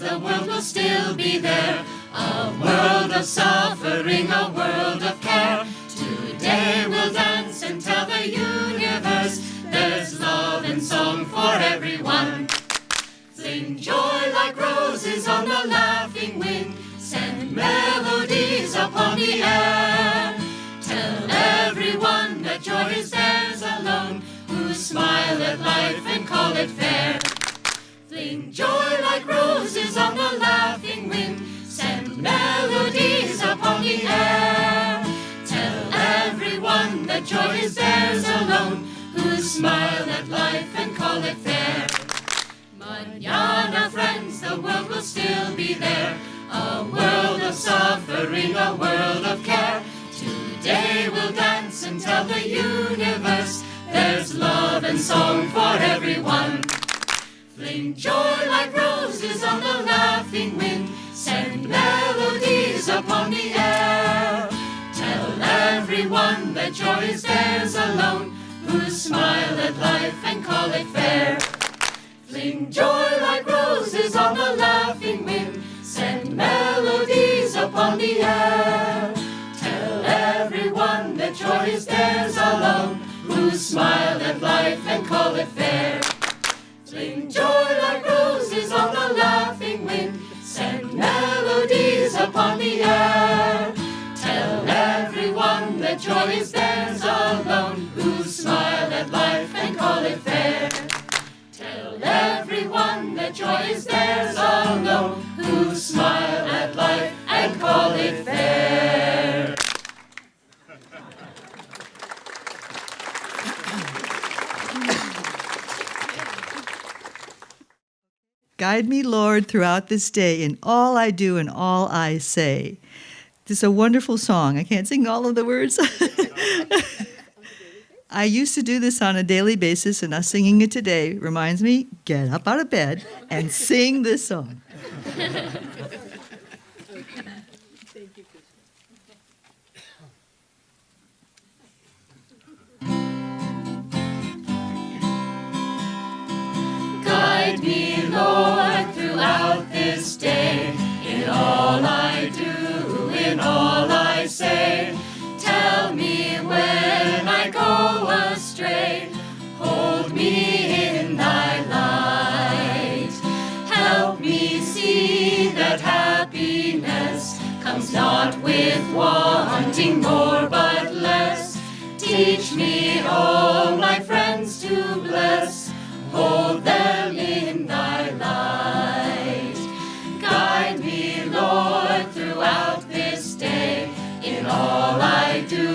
the world will still be there. A world of suffering, a world of care. Today we'll dance and tell the universe there's love and song for everyone. Fling joy like roses on the laughing wind. Send melodies upon the air. Tell everyone that joy is theirs alone, who smile at life and call it fair. Fling joy like roses on the laughing wind. Send melodies upon the air. Tell everyone that joy is theirs alone, who smile at life and call it fair. Mañana, friends, the world will still be there. A world of suffering, a world of care. Today we'll dance and tell the universe there's love and song for everyone. Fling joy like roses on the laughing wind. Send melodies upon the air. Tell everyone that joy is theirs alone, who smile at life and call it fair. Fling joy like roses on the laughing wind. Send melodies upon the air. Tell everyone that joy is theirs alone, who smile at life and call it fair. Fling joy like roses on the laughing wind. Send melodies upon the air. Tell everyone that joy is theirs alone, who smile at life and call it fair. Tell everyone that joy is theirs alone, who smile at life and call it fair. Guide me, Lord, throughout this day in all I do and all I say. This is a wonderful song. I can't sing all of the words. I used to do this on a daily basis, and us singing it today reminds me, get up out of bed and sing this song. Guide me, Lord, throughout this day, in all I do, in all I say. Tell me when I go astray, hold me in thy light. Help me see that happiness comes not with wanting more but less. Teach me all my friends to bless, hold them in thy light. Guide me, Lord, throughout this day, in all I do,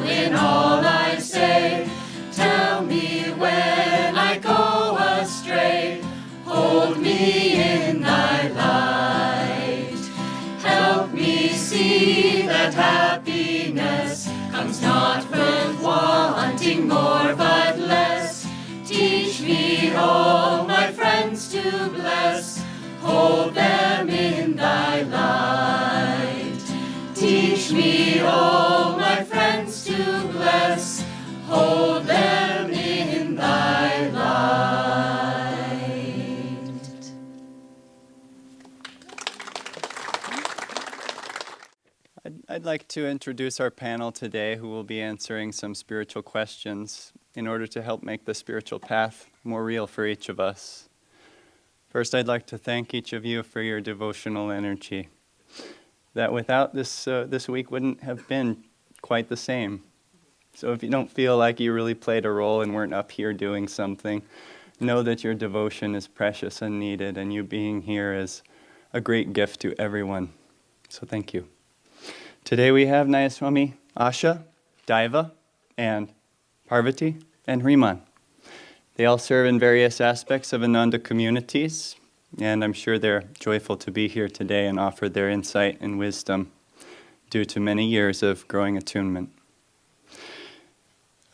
in all I say. Tell me when I go astray, hold me in thy light. Help me see that happiness comes not with wanting more but less. Teach me all my friends to bless, hold them in thy light. Teach me all my friends to bless, hold them in thy light. I'd like to introduce our panel today, who will be answering some spiritual questions in order to help make the spiritual path more real for each of us. First, I'd like to thank each of you for your devotional energy. That without this week wouldn't have been quite the same. So if you don't feel like you really played a role and weren't up here doing something, know that your devotion is precious and needed, and you being here is a great gift to everyone. So thank you. Today we have Nayaswamis Asha, Daiva, and Parvati and Hriman. They all serve in various aspects of Ananda communities, and I'm sure they're joyful to be here today and offer their insight and wisdom due to many years of growing attunement.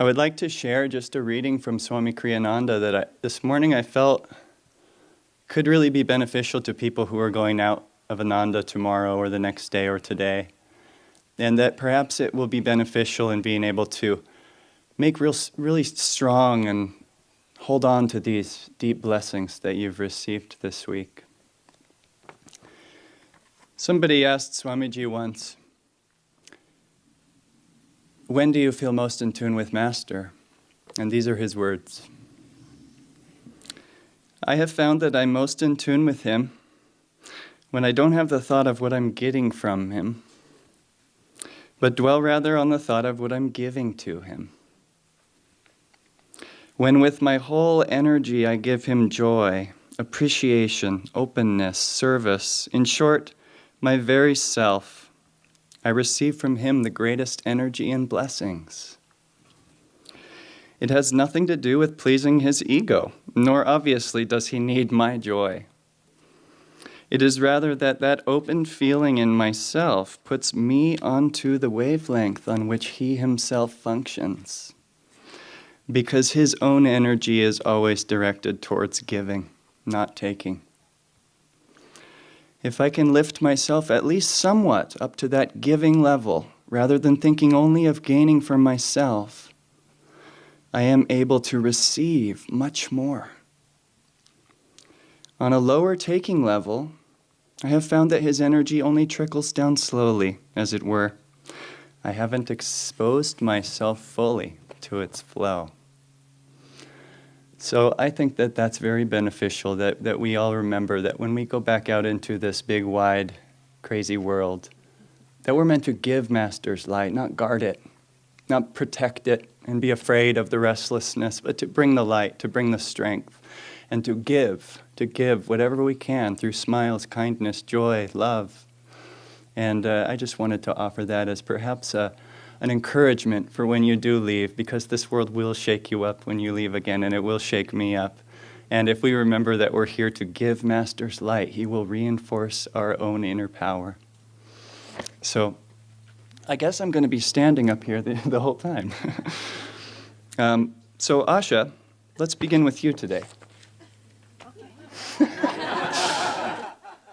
I would like to share just a reading from Swami Kriyananda that this morning I felt could really be beneficial to people who are going out of Ananda tomorrow or the next day or today, and that perhaps it will be beneficial in being able to make really strong and hold on to these deep blessings that you've received this week. Somebody asked Swamiji once, when do you feel most in tune with Master? And these are his words. I have found that I'm most in tune with him when I don't have the thought of what I'm getting from him, but dwell rather on the thought of what I'm giving to him. When with my whole energy I give him joy, appreciation, openness, service, in short, my very self, I receive from him the greatest energy and blessings. It has nothing to do with pleasing his ego, nor obviously does he need my joy. It is rather that open feeling in myself puts me onto the wavelength on which he himself functions, because his own energy is always directed towards giving, not taking. If I can lift myself at least somewhat up to that giving level, rather than thinking only of gaining for myself, I am able to receive much more. On a lower taking level, I have found that his energy only trickles down slowly, as it were. I haven't exposed myself fully to its flow. So I think that that's very beneficial, that we all remember that when we go back out into this big, wide, crazy world, that we're meant to give Master's light, not guard it, not protect it and be afraid of the restlessness, but to bring the light, to bring the strength, and to give whatever we can through smiles, kindness, joy, love. And I just wanted to offer that as perhaps an encouragement for when you do leave, because this world will shake you up when you leave again, and it will shake me up. And if we remember that we're here to give Master's light, he will reinforce our own inner power. So I guess I'm going to be standing up here the whole time. So Asha, let's begin with you today.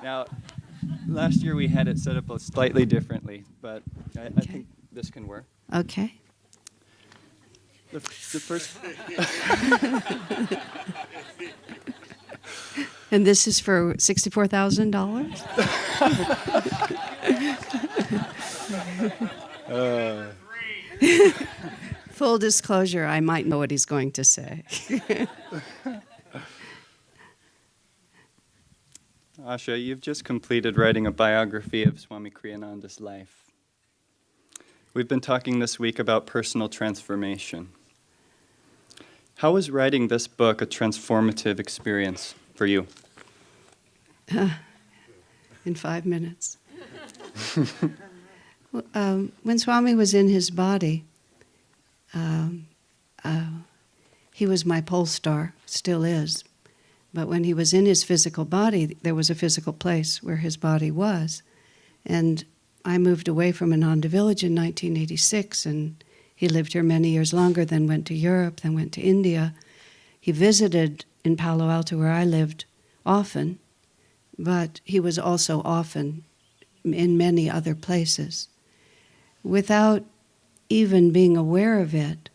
Now, last year we had it set up slightly differently, but I think this can work. Okay. The first. And this is for $64,000? Full disclosure, I might know what he's going to say. Asha, you've just completed writing a biography of Swami Kriyananda's life. We've been talking this week about personal transformation. How was writing this book a transformative experience for you? In 5 minutes. When Swami was in his body, he was my pole star, still is. But when he was in his physical body, there was a physical place where his body was. And I moved away from Ananda village in 1986, and he lived here many years longer, then went to Europe, then went to India. He visited in Palo Alto, where I lived, often, but he was also often in many other places. Without even being aware of it,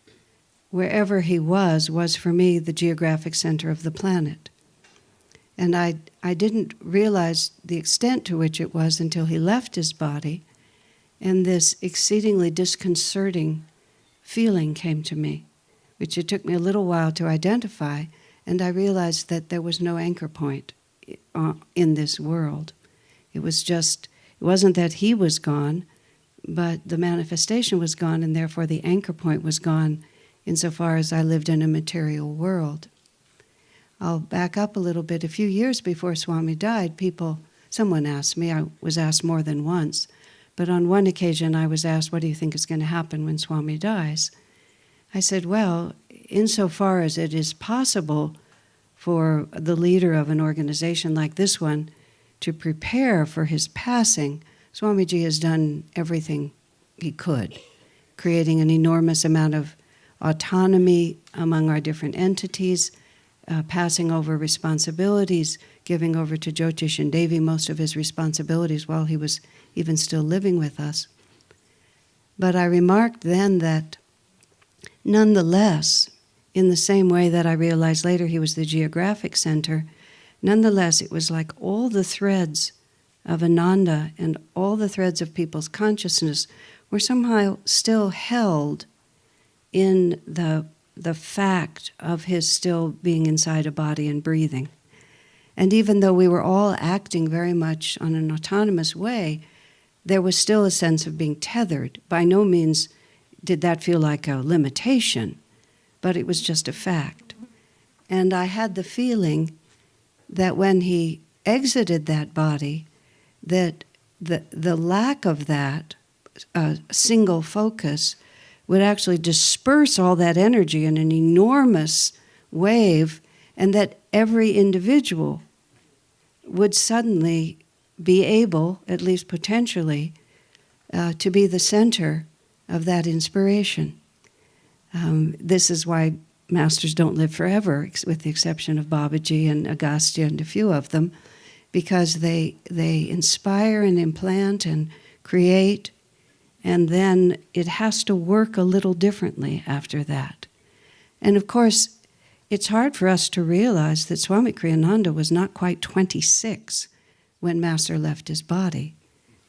wherever he was for me the geographic center of the planet. And I didn't realize the extent to which it was until he left his body, and this exceedingly disconcerting feeling came to me, which it took me a little while to identify, and I realized that there was no anchor point in this world. It wasn't that he was gone, but the manifestation was gone, and therefore the anchor point was gone insofar as I lived in a material world. I'll back up a little bit. A few years before Swami died, someone asked me, I was asked more than once, but on one occasion I was asked, what do you think is going to happen when Swami dies? I said, well, insofar as it is possible for the leader of an organization like this one to prepare for his passing, Swamiji has done everything he could, creating an enormous amount of autonomy among our different entities, passing over responsibilities, giving over to Jyotish and Devi most of his responsibilities while he was even still living with us. But I remarked then that nonetheless, in the same way that I realized later he was the geographic center, nonetheless it was like all the threads of Ananda and all the threads of people's consciousness were somehow still held in the fact of his still being inside a body and breathing. And even though we were all acting very much on an autonomous way, there was still a sense of being tethered. By no means did that feel like a limitation, but it was just a fact. And I had the feeling that when he exited that body, that the lack of that single focus would actually disperse all that energy in an enormous wave, and that every individual would suddenly be able, at least potentially, to be the center of that inspiration. This is why masters don't live forever, with the exception of Babaji and Agastya and a few of them, because they inspire and implant and create, and then it has to work a little differently after that. And of course, it's hard for us to realize that Swami Kriyananda was not quite 26 when Master left his body,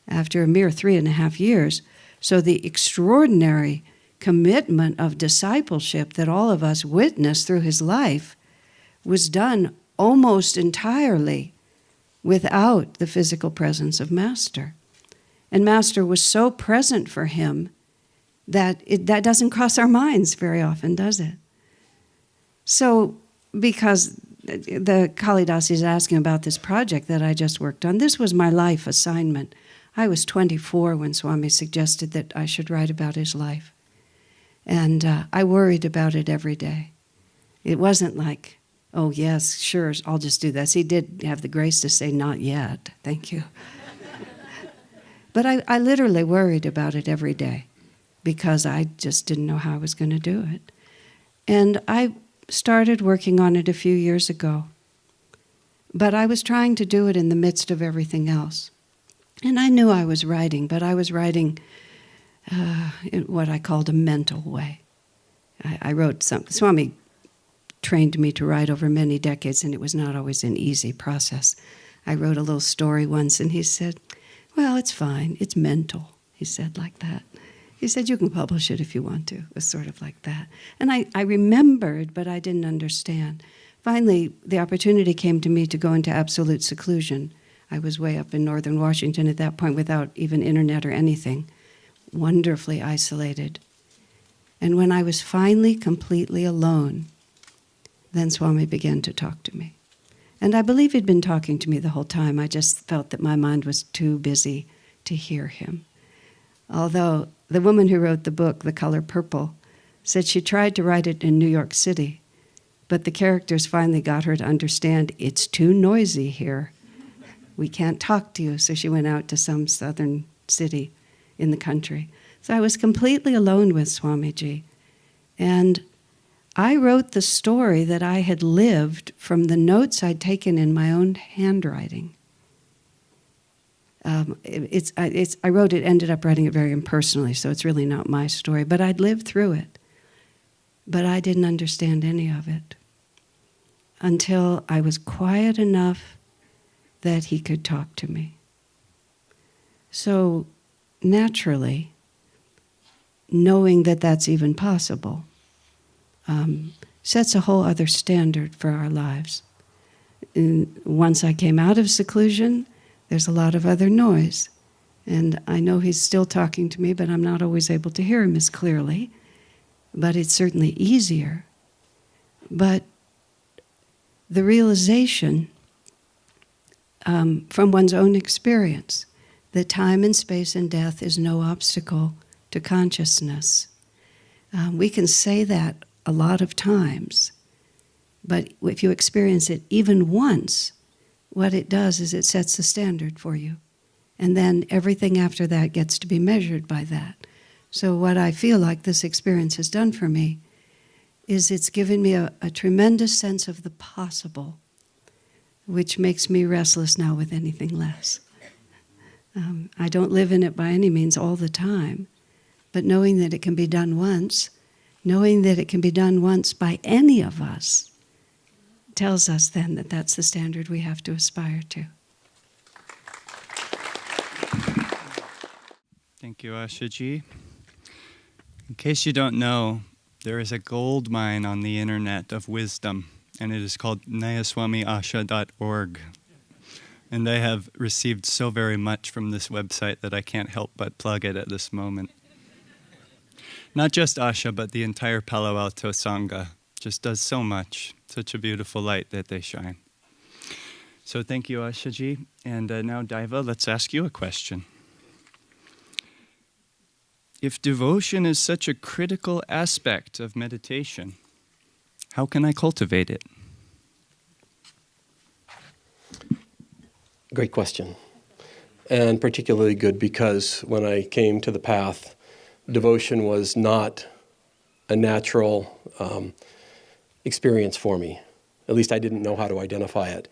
after a mere 3.5 years. So the extraordinary commitment of discipleship that all of us witnessed through his life was done almost entirely without the physical presence of Master. And Master was so present for him that that doesn't cross our minds very often, does it? So, because the Kalidas is asking about this project that I just worked on, this was my life assignment. I was 24 when Swami suggested that I should write about his life. And I worried about it every day. It wasn't like, oh yes, sure, I'll just do this. He did have the grace to say, not yet, thank you. But I literally worried about it every day because I just didn't know how I was going to do it. And I started working on it a few years ago. But I was trying to do it in the midst of everything else. And I knew I was writing, but I was writing in what I called a mental way. I wrote something. Swami trained me to write over many decades, and it was not always an easy process. I wrote a little story once, and he said, well, it's fine. It's mental, he said like that. He said, you can publish it if you want to. It was sort of like that. And I remembered, but I didn't understand. Finally, the opportunity came to me to go into absolute seclusion. I was way up in northern Washington at that point without even internet or anything, wonderfully isolated. And when I was finally completely alone, then Swami began to talk to me. And I believe he'd been talking to me the whole time. I just felt that my mind was too busy to hear him. Although the woman who wrote the book, The Color Purple, said she tried to write it in New York City, but the characters finally got her to understand it's too noisy here. We can't talk to you. So she went out to some southern city in the country. So I was completely alone with Swamiji. And I wrote the story that I had lived from the notes I'd taken in my own handwriting. I wrote it, ended up writing it very impersonally, so it's really not my story, but I'd lived through it. But I didn't understand any of it until I was quiet enough that he could talk to me. So naturally, knowing that that's even possible, sets a whole other standard for our lives. And once I came out of seclusion, there's a lot of other noise. And I know he's still talking to me, but I'm not always able to hear him as clearly. But it's certainly easier. But the realization from one's own experience that time and space and death is no obstacle to consciousness. We can say that a lot of times, but if you experience it even once, what it does is it sets the standard for you. And then everything after that gets to be measured by that. So what I feel like this experience has done for me is it's given me a tremendous sense of the possible, which makes me restless now with anything less. I don't live in it by any means all the time, but knowing that it can be done once, knowing that it can be done once by any of us, tells us then that that's the standard we have to aspire to. Thank you, Ashaji. In case you don't know, there is a gold mine on the internet of wisdom, and it is called Nayaswamis And they have received so very much from this website that I can't help but plug it at this moment. Not just Asha, but the entire Palo Alto Sangha just does so much. Such a beautiful light that they shine. So thank you, Ashaji. And now, Daiva, let's ask you a question. If devotion is such a critical aspect of meditation, how can I cultivate it? Great question. And particularly good because when I came to the path, devotion was not a natural experience for me. At least I didn't know how to identify it.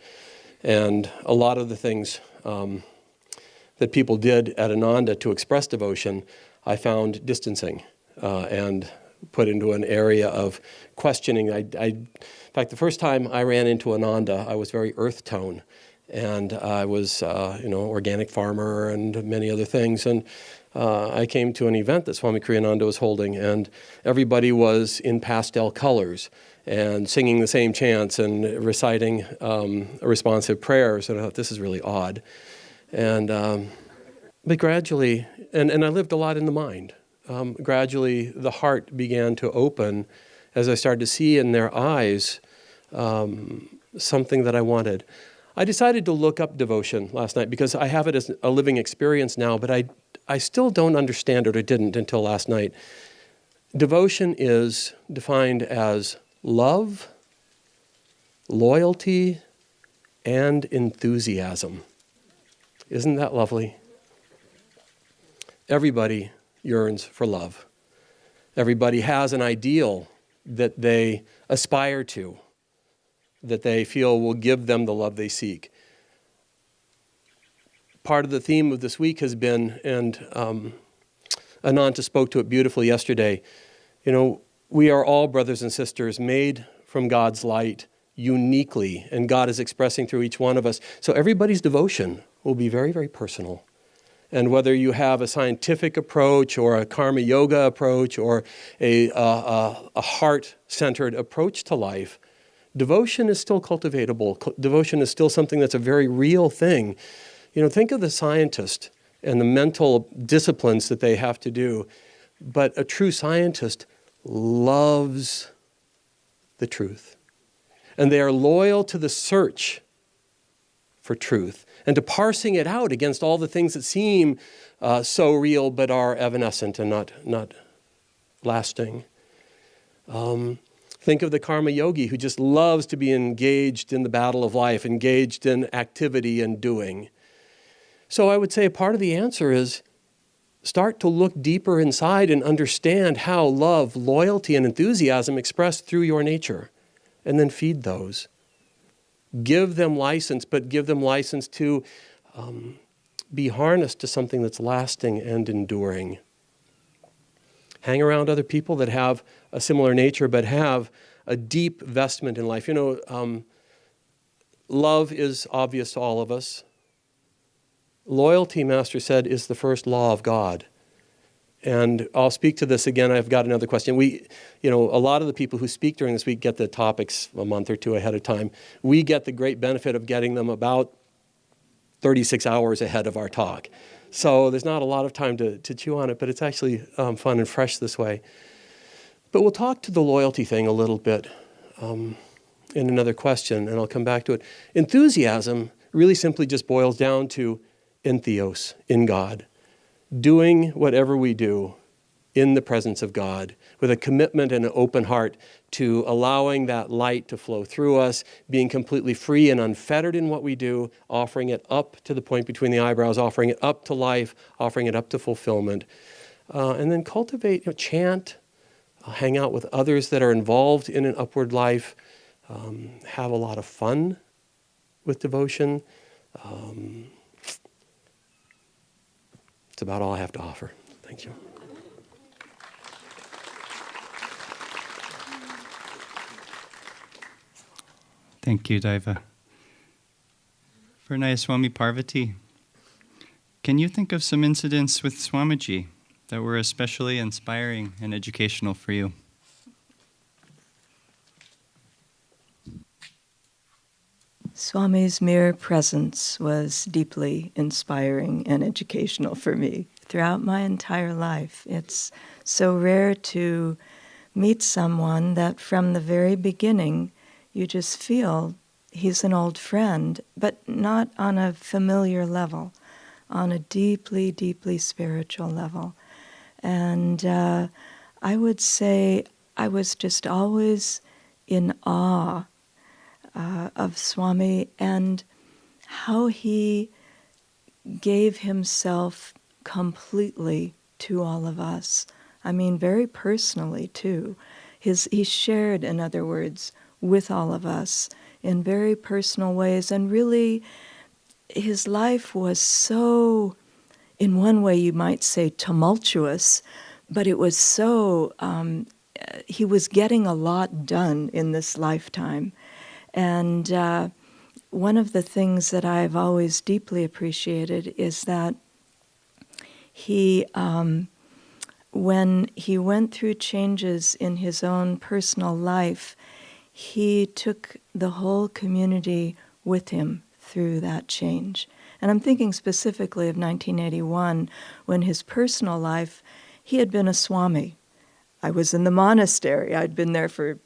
And a lot of the things that people did at Ananda to express devotion, I found distancing and put into an area of questioning. In fact, the first time I ran into Ananda, I was very earth tone. And I was, organic farmer and many other things. And I came to an event that Swami Kriyananda was holding, and everybody was in pastel colors and singing the same chants and reciting responsive prayers. And I thought, this is really odd. And but gradually, and I lived a lot in the mind. Gradually, the heart began to open as I started to see in their eyes something that I wanted. I decided to look up devotion last night because I have it as a living experience now, but I still don't understand it, or didn't until last night. Devotion is defined as love, loyalty, and enthusiasm. Isn't that lovely? Everybody yearns for love. Everybody has an ideal that they aspire to, that they feel will give them the love they seek. Part of the theme of this week has been, and Ananda spoke to it beautifully yesterday, we are all brothers and sisters made from God's light uniquely, and God is expressing through each one of us. So everybody's devotion will be very, very personal. And whether you have a scientific approach or a karma yoga approach or a heart-centered approach to life, devotion is still cultivatable. Devotion is still something that's a very real thing. Think of the scientist and the mental disciplines that they have to do. But a true scientist loves the truth. And they are loyal to the search for truth and to parsing it out against all the things that seem so real but are evanescent and not lasting. Think of the karma yogi who just loves to be engaged in the battle of life, engaged in activity and doing. So I would say part of the answer is start to look deeper inside and understand how love, loyalty, and enthusiasm express through your nature, and then feed those. Give them license, but give them license to be harnessed to something that's lasting and enduring. Hang around other people that have a similar nature, but have a deep vestment in life. Love is obvious to all of us. Loyalty, Master said, is the first law of God. And I'll speak to this again. I've got another question. A lot of the people who speak during this week get the topics a month or two ahead of time. We get the great benefit of getting them about 36 hours ahead of our talk. So there's not a lot of time to chew on it, but it's actually fun and fresh this way. But we'll talk to the loyalty thing a little bit in another question, and I'll come back to it. Enthusiasm really simply just boils down to entheos, in God. Doing whatever we do in the presence of God with a commitment and an open heart to allowing that light to flow through us, being completely free and unfettered in what we do, offering it up to the point between the eyebrows, offering it up to life, offering it up to fulfillment. And then cultivate, chant, hang out with others that are involved in an upward life, have a lot of fun with devotion. It's about all I have to offer. Thank you. Thank you, Daiva. For Nayaswami Parvati, Can you think of some incidents with Swamiji that were especially inspiring and educational for you? Swami's mere presence was deeply inspiring and educational for me throughout my entire life. It's so rare to meet someone that from the very beginning you just feel he's an old friend, but not on a familiar level, on a deeply, deeply spiritual level. And I would say I was just always in awe of Swami and how he gave himself completely to all of us. I mean, very personally, too. He shared, in other words, with all of us in very personal ways. And really, his life was so, in one way you might say, tumultuous, but it was so, he was getting a lot done in this lifetime. And one of the things that I've always deeply appreciated is that he, when he went through changes in his own personal life, he took the whole community with him through that change. And I'm thinking specifically of 1981, when his personal life, he had been a Swami. I was in the monastery. I'd been there for,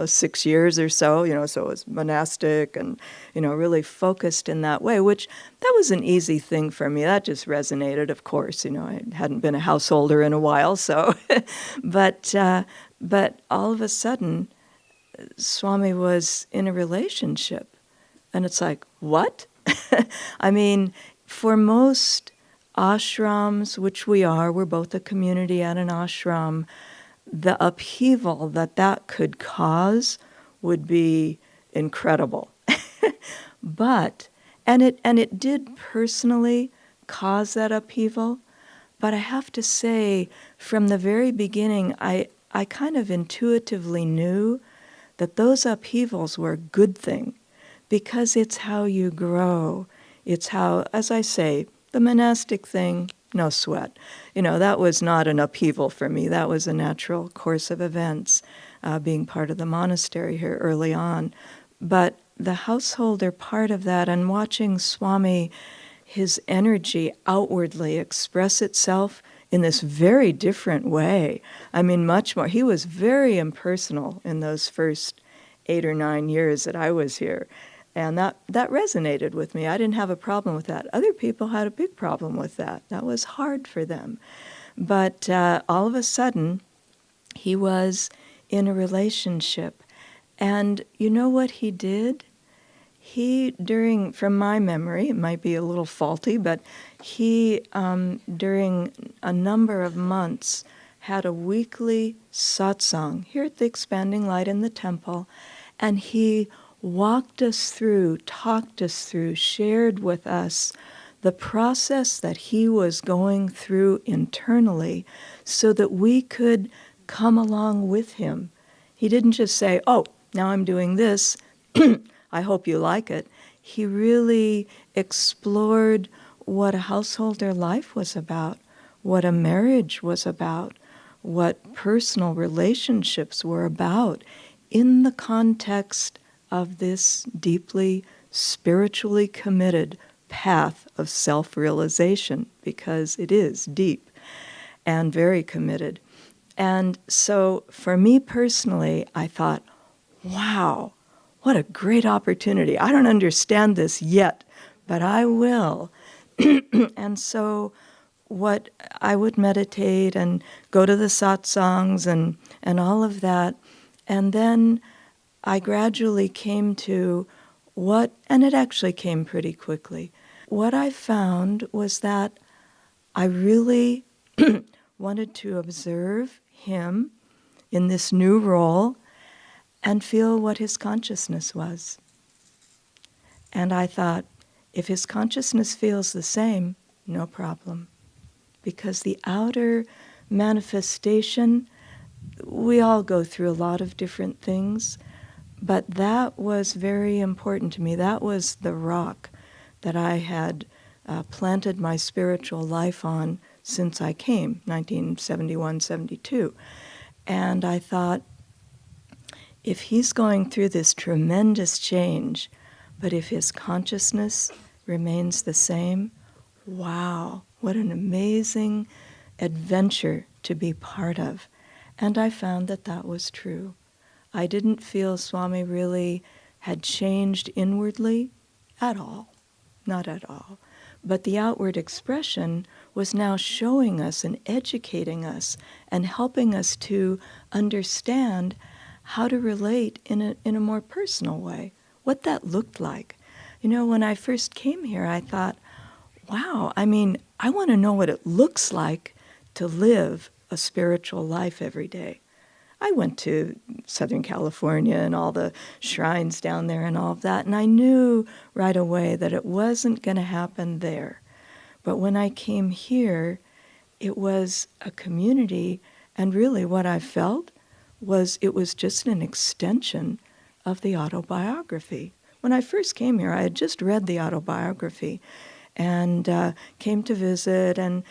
6 years or so, so it was monastic and, really focused in that way, which that was an easy thing for me. That just resonated, of course. I hadn't been a householder in a while, so. But all of a sudden, Swami was in a relationship. And it's like, what? I mean, for most ashrams, which we're both a community and an ashram, the upheaval that could cause would be incredible. But, and it did personally cause that upheaval, but I have to say, from the very beginning, I kind of intuitively knew that those upheavals were a good thing, because it's how you grow. It's how, as I say, the monastic thing, no sweat. That was not an upheaval for me. That was a natural course of events, being part of the monastery here early on. But the householder part of that, and watching Swami, his energy outwardly express itself in this very different way. I mean, much more. He was very impersonal in those first 8 or 9 years that I was here. And that resonated with me. I didn't have a problem with that. Other people had a big problem with that. That was hard for them. But all of a sudden, he was in a relationship. And you know what he did? He, from my memory, it might be a little faulty, but he, during a number of months, had a weekly satsang here at the Expanding Light in the temple, and he walked us through, talked us through, shared with us the process that he was going through internally so that we could come along with him. He didn't just say, oh, now I'm doing this, I hope you like it. He really explored what a householder life was about, what a marriage was about, what personal relationships were about in the context of this deeply spiritually committed path of self-realization, because it is deep and very committed. And so for me personally, I thought, wow, what a great opportunity. I don't understand this yet, but I will. And so what I would meditate and go to the satsangs and all of that, and then I gradually came to and it actually came pretty quickly. What I found was that I really wanted to observe him in this new role and feel what his consciousness was. And I thought, if his consciousness feels the same, no problem. Because the outer manifestation, we all go through a lot of different things, but that was very important to me. That was the rock that I had planted my spiritual life on since I came, 1971, 72. And I thought, if he's going through this tremendous change, but if his consciousness remains the same, wow, what an amazing adventure to be part of. And I found that that was true. I didn't feel Swami really had changed inwardly at all, not at all. But the outward expression was now showing us and educating us and helping us to understand how to relate in a more personal way, what that looked like. You know, when I first came here, I thought, wow, I mean, I want to know what it looks like to live a spiritual life every day. I went to Southern California and all the shrines down there and all of that, and I knew right away that it wasn't going to happen there. But when I came here, it was a community, and really what I felt was it was just an extension of the autobiography. When I first came here, I had just read the autobiography and came to visit and,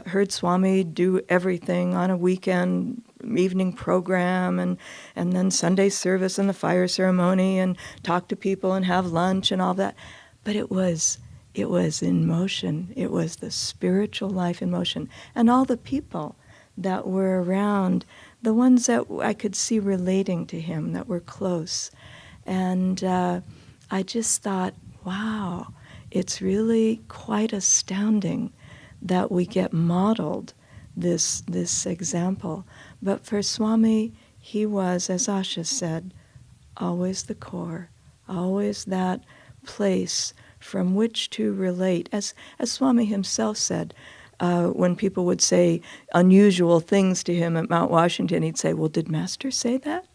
heard Swami do everything on a weekend evening program and then Sunday service and the fire ceremony and talk to people and have lunch and all that. But it was in motion. It was the spiritual life in motion. And all the people that were around, the ones that I could see relating to him, that were close. And I just thought, wow, it's really quite astounding that we get modeled this example. But for Swami, he was, as Asha said, always the core, always that place from which to relate. As Swami himself said, when people would say unusual things to him at Mount Washington, he'd say, well, did Master say that?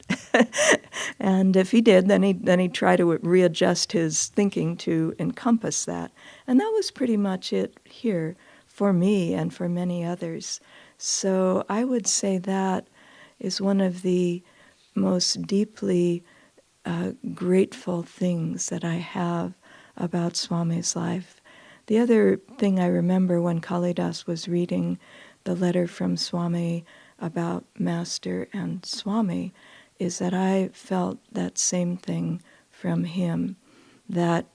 And if he did, then he'd try to readjust his thinking to encompass that. And that was pretty much it here for me and for many others. So I would say that is one of the most deeply grateful things that I have about Swami's life. The other thing I remember when Kalidas was reading the letter from Swami about Master and Swami is that I felt that same thing from him, that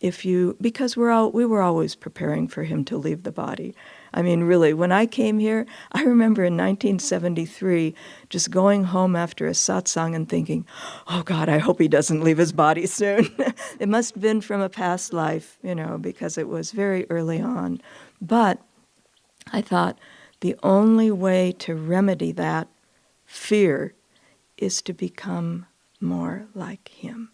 because we were always preparing for him to leave the body. I mean, really, when I came here, I remember in 1973 just going home after a satsang and thinking, oh God, I hope he doesn't leave his body soon. It must have been from a past life, because it was very early on. But I thought the only way to remedy that fear is to become more like him.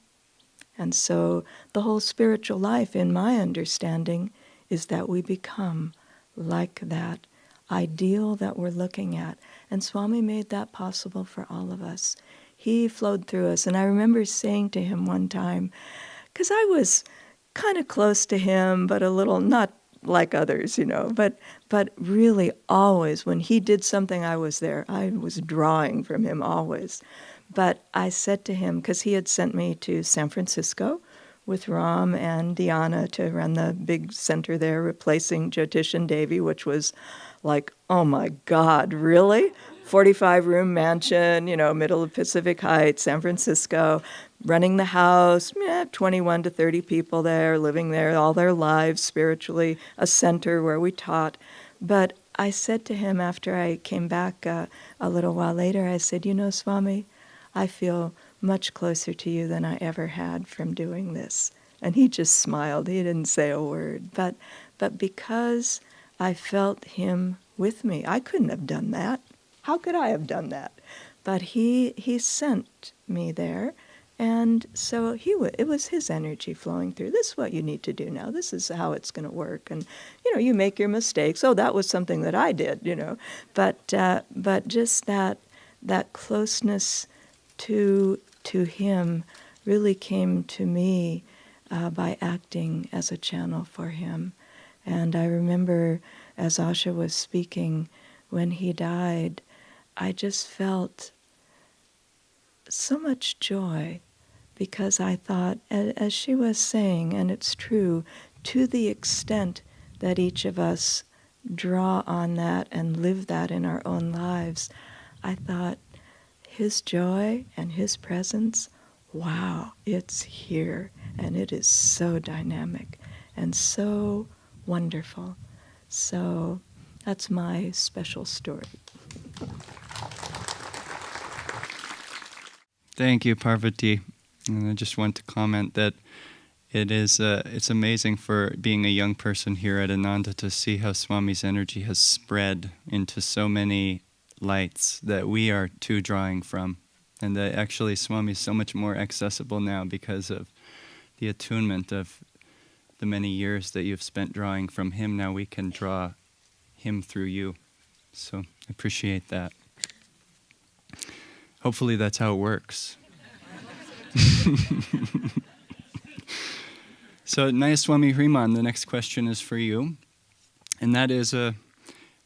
And so the whole spiritual life, in my understanding, is that we become like that ideal that we're looking at. And Swami made that possible for all of us. He flowed through us. And I remember saying to him one time, because I was kind of close to him, but a little not like others, but really always when he did something, I was there. I was drawing from him always. But I said to him, because he had sent me to San Francisco with Ram and Diana to run the big center there, replacing Jyotish and Devi, which was like, oh my God, really? 45-room mansion, middle of Pacific Heights, San Francisco, running the house, 21 to 30 people there, living there all their lives spiritually, a center where we taught. But I said to him after I came back a little while later, I said, Swami, I feel much closer to you than I ever had from doing this. And he just smiled. He didn't say a word. But because I felt him with me, I couldn't have done that. How could I have done that? But he sent me there. And so it was his energy flowing through. This is what you need to do now. This is how it's going to work. And, you make your mistakes. Oh, that was something that I did, But just that closeness to him really came to me by acting as a channel for him. And I remember as Asha was speaking, when he died, I just felt so much joy because I thought, as she was saying, and it's true, to the extent that each of us draw on that and live that in our own lives, I thought, his joy and his presence, wow, it's here, and it is so dynamic and so wonderful. So that's my special story. Thank you, Parvati. And I just want to comment that it's amazing for being a young person here at Ananda to see how Swami's energy has spread into so many lights that we are too drawing from. And that actually Swami is so much more accessible now because of the attunement of the many years that you've spent drawing from him. Now we can draw him through you. So I appreciate that. Hopefully that's how it works. So Nayaswamis Hriman, the next question is for you. And that is,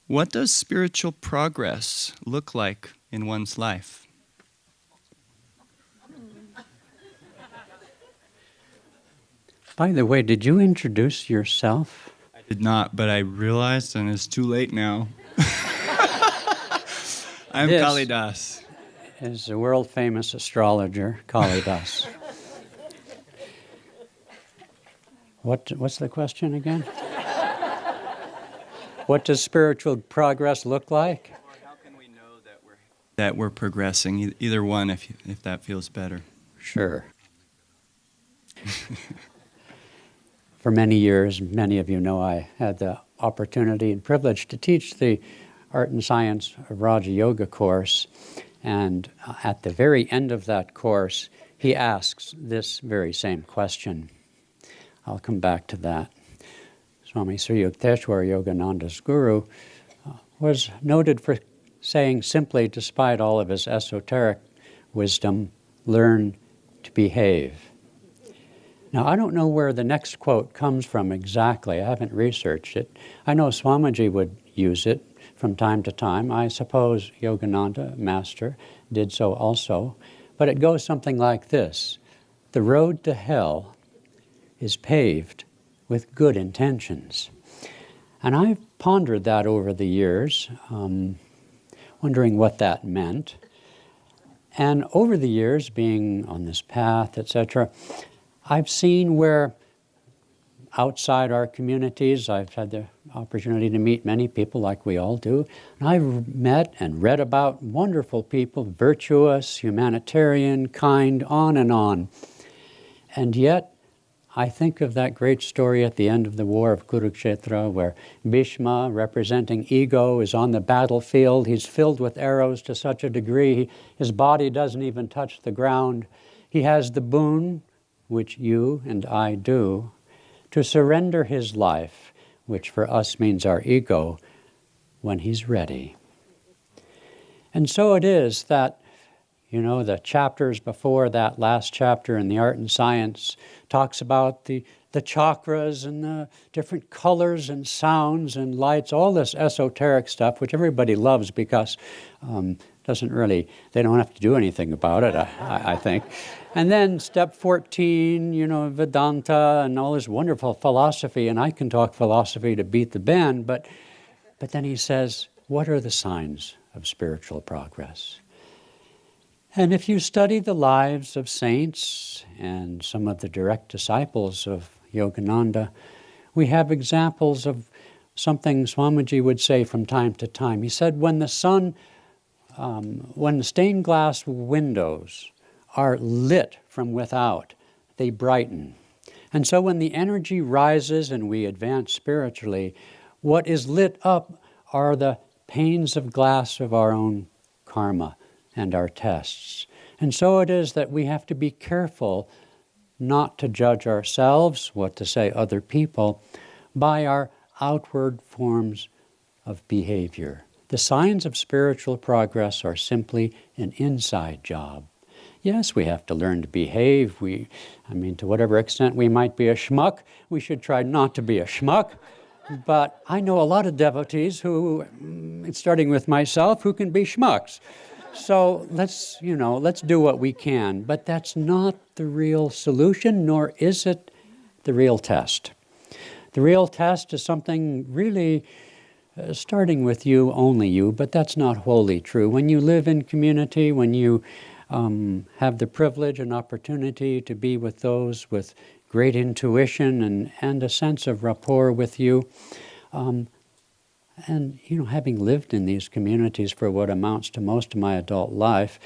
what does spiritual progress look like in one's life? By the way, did you introduce yourself? I did not, but I realized, and it's too late now. I'm This Kalidas. is the world-famous astrologer, Kalidas. What's the question again? What does spiritual progress look like? Or how can we know that we're progressing? Either one, if that feels better. Sure. For many years, many of you know, I had the opportunity and privilege to teach the Art and Science of Raja Yoga course. And at the very end of that course, he asks this very same question. I'll come back to that. Swami Sri Yukteswar, Yogananda's guru, was noted for saying simply, despite all of his esoteric wisdom, learn to behave. Now, I don't know where the next quote comes from exactly. I haven't researched it. I know Swamiji would use it from time to time. I suppose Yogananda, master, did so also. But it goes something like this. The road to hell is paved with good intentions. And I've pondered that over the years, wondering what that meant. And over the years, being on this path, etc., I've seen where outside our communities, I've had the opportunity to meet many people like we all do, and I've met and read about wonderful people, virtuous, humanitarian, kind, on and on. And yet, I think of that great story at the end of the War of Kurukshetra where Bhishma, representing ego, is on the battlefield. He's filled with arrows to such a degree, his body doesn't even touch the ground. He has the boon, which you and I do, to surrender his life, which for us means our ego, when he's ready. And so it is that, you know, the chapters before that last chapter in the Art and Science talks about the chakras and the different colors and sounds and lights, all this esoteric stuff, which everybody loves because they don't have to do anything about it, I think. And then step 14, you know, Vedanta and all this wonderful philosophy, and I can talk philosophy to beat the band, but then he says, what are the signs of spiritual progress? And if you study the lives of saints and some of the direct disciples of Yogananda, we have examples of something Swamiji would say from time to time. He said, when the stained glass windows are lit from without, they brighten. And so when the energy rises and we advance spiritually, what is lit up are the panes of glass of our own karma and our tests. And so it is that we have to be careful not to judge ourselves, what to say other people, by our outward forms of behavior. The signs of spiritual progress are simply an inside job. Yes, we have to learn to behave. To whatever extent we might be a schmuck, we should try not to be a schmuck. But I know a lot of devotees who, starting with myself, who can be schmucks. So let's do what we can. But that's not the real solution, nor is it the real test. The real test is something really starting with you, only you, but that's not wholly true. When you live in community, when you have the privilege and opportunity to be with those with great intuition and a sense of rapport with you, and having lived in these communities for what amounts to most of my adult life,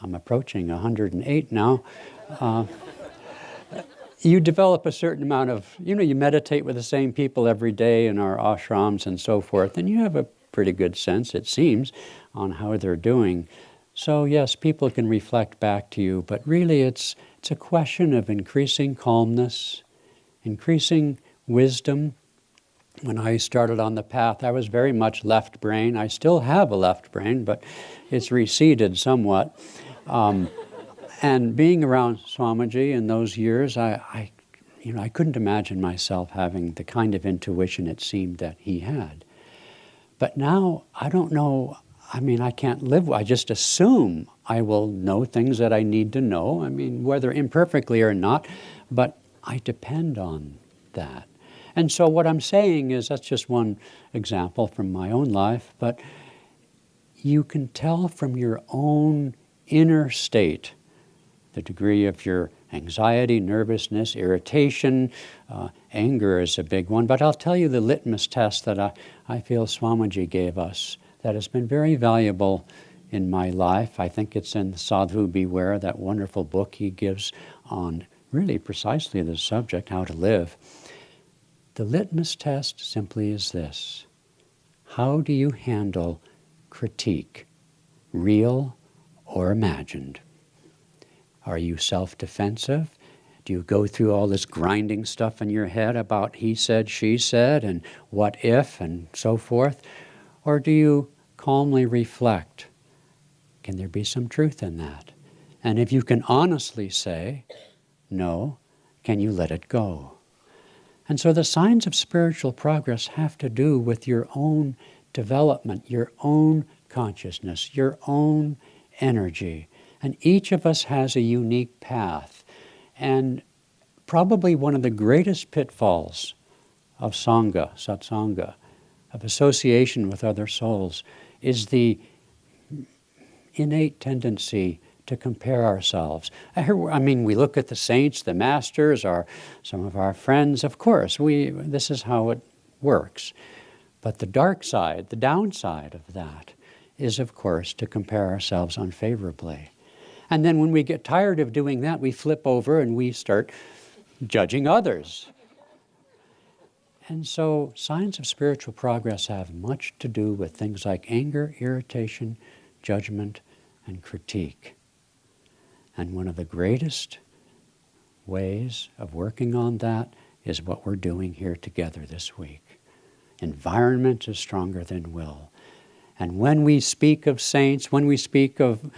I'm approaching 108 now, you develop a certain amount of, you meditate with the same people every day in our ashrams and so forth, and you have a pretty good sense, it seems, on how they're doing. So yes, people can reflect back to you, but really it's a question of increasing calmness, increasing wisdom. When I started on the path, I was very much left brain. I still have a left brain, but it's receded somewhat. And being around Swamiji in those years, I couldn't imagine myself having the kind of intuition it seemed that he had. But now, I don't know, I can't live, I just assume I will know things that I need to know, whether imperfectly or not, but I depend on that. And so what I'm saying is, that's just one example from my own life, but you can tell from your own inner state the degree of your anxiety, nervousness, irritation, anger is a big one. But I'll tell you the litmus test that I feel Swamiji gave us that has been very valuable in my life. I think it's in Sadhu Beware, that wonderful book he gives on really precisely the subject, how to live. The litmus test simply is this: how do you handle critique, real or imagined? Are you self-defensive? Do you go through all this grinding stuff in your head about he said, she said, and what if, and so forth? Or do you calmly reflect? Can there be some truth in that? And if you can honestly say no, can you let it go? And so the signs of spiritual progress have to do with your own development, your own consciousness, your own energy. And each of us has a unique path. And probably one of the greatest pitfalls of Sangha, Satsanga, of association with other souls, is the innate tendency to compare ourselves. We look at the saints, the masters, some of our friends. Of course, this is how it works. But the dark side, the downside of that, is, of course, to compare ourselves unfavorably. And then when we get tired of doing that, we flip over and we start judging others. And so signs of spiritual progress have much to do with things like anger, irritation, judgment, and critique. And one of the greatest ways of working on that is what we're doing here together this week. Environment is stronger than will. And when we speak of saints, when we speak of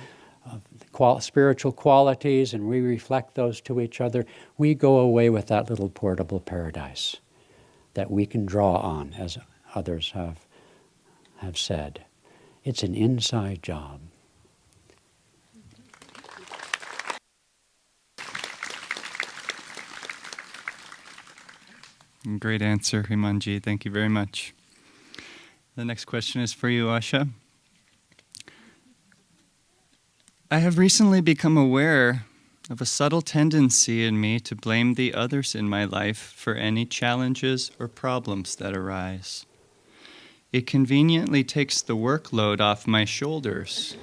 spiritual qualities and we reflect those to each other, we go away with that little portable paradise that we can draw on, as others have said. It's an inside job. Great answer, Hrimanji. Thank you very much. The next question is for you, Asha. I have recently become aware of a subtle tendency in me to blame the others in my life for any challenges or problems that arise. It conveniently takes the workload off my shoulders.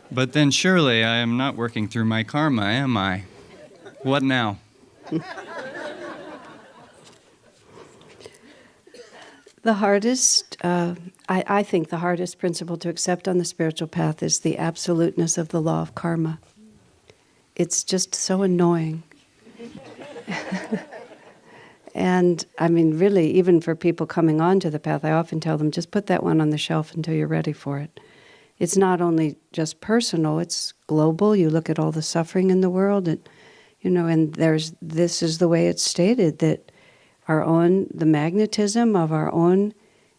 But then surely I am not working through my karma, am I? What now? The hardest, I think the hardest principle to accept on the spiritual path is the absoluteness of the law of karma. It's just so annoying. And really, even for people coming onto the path, I often tell them, just put that one on the shelf until you're ready for it. It's not only just personal, it's global. You look at all the suffering in the world, and this is the way it's stated, that the magnetism of our own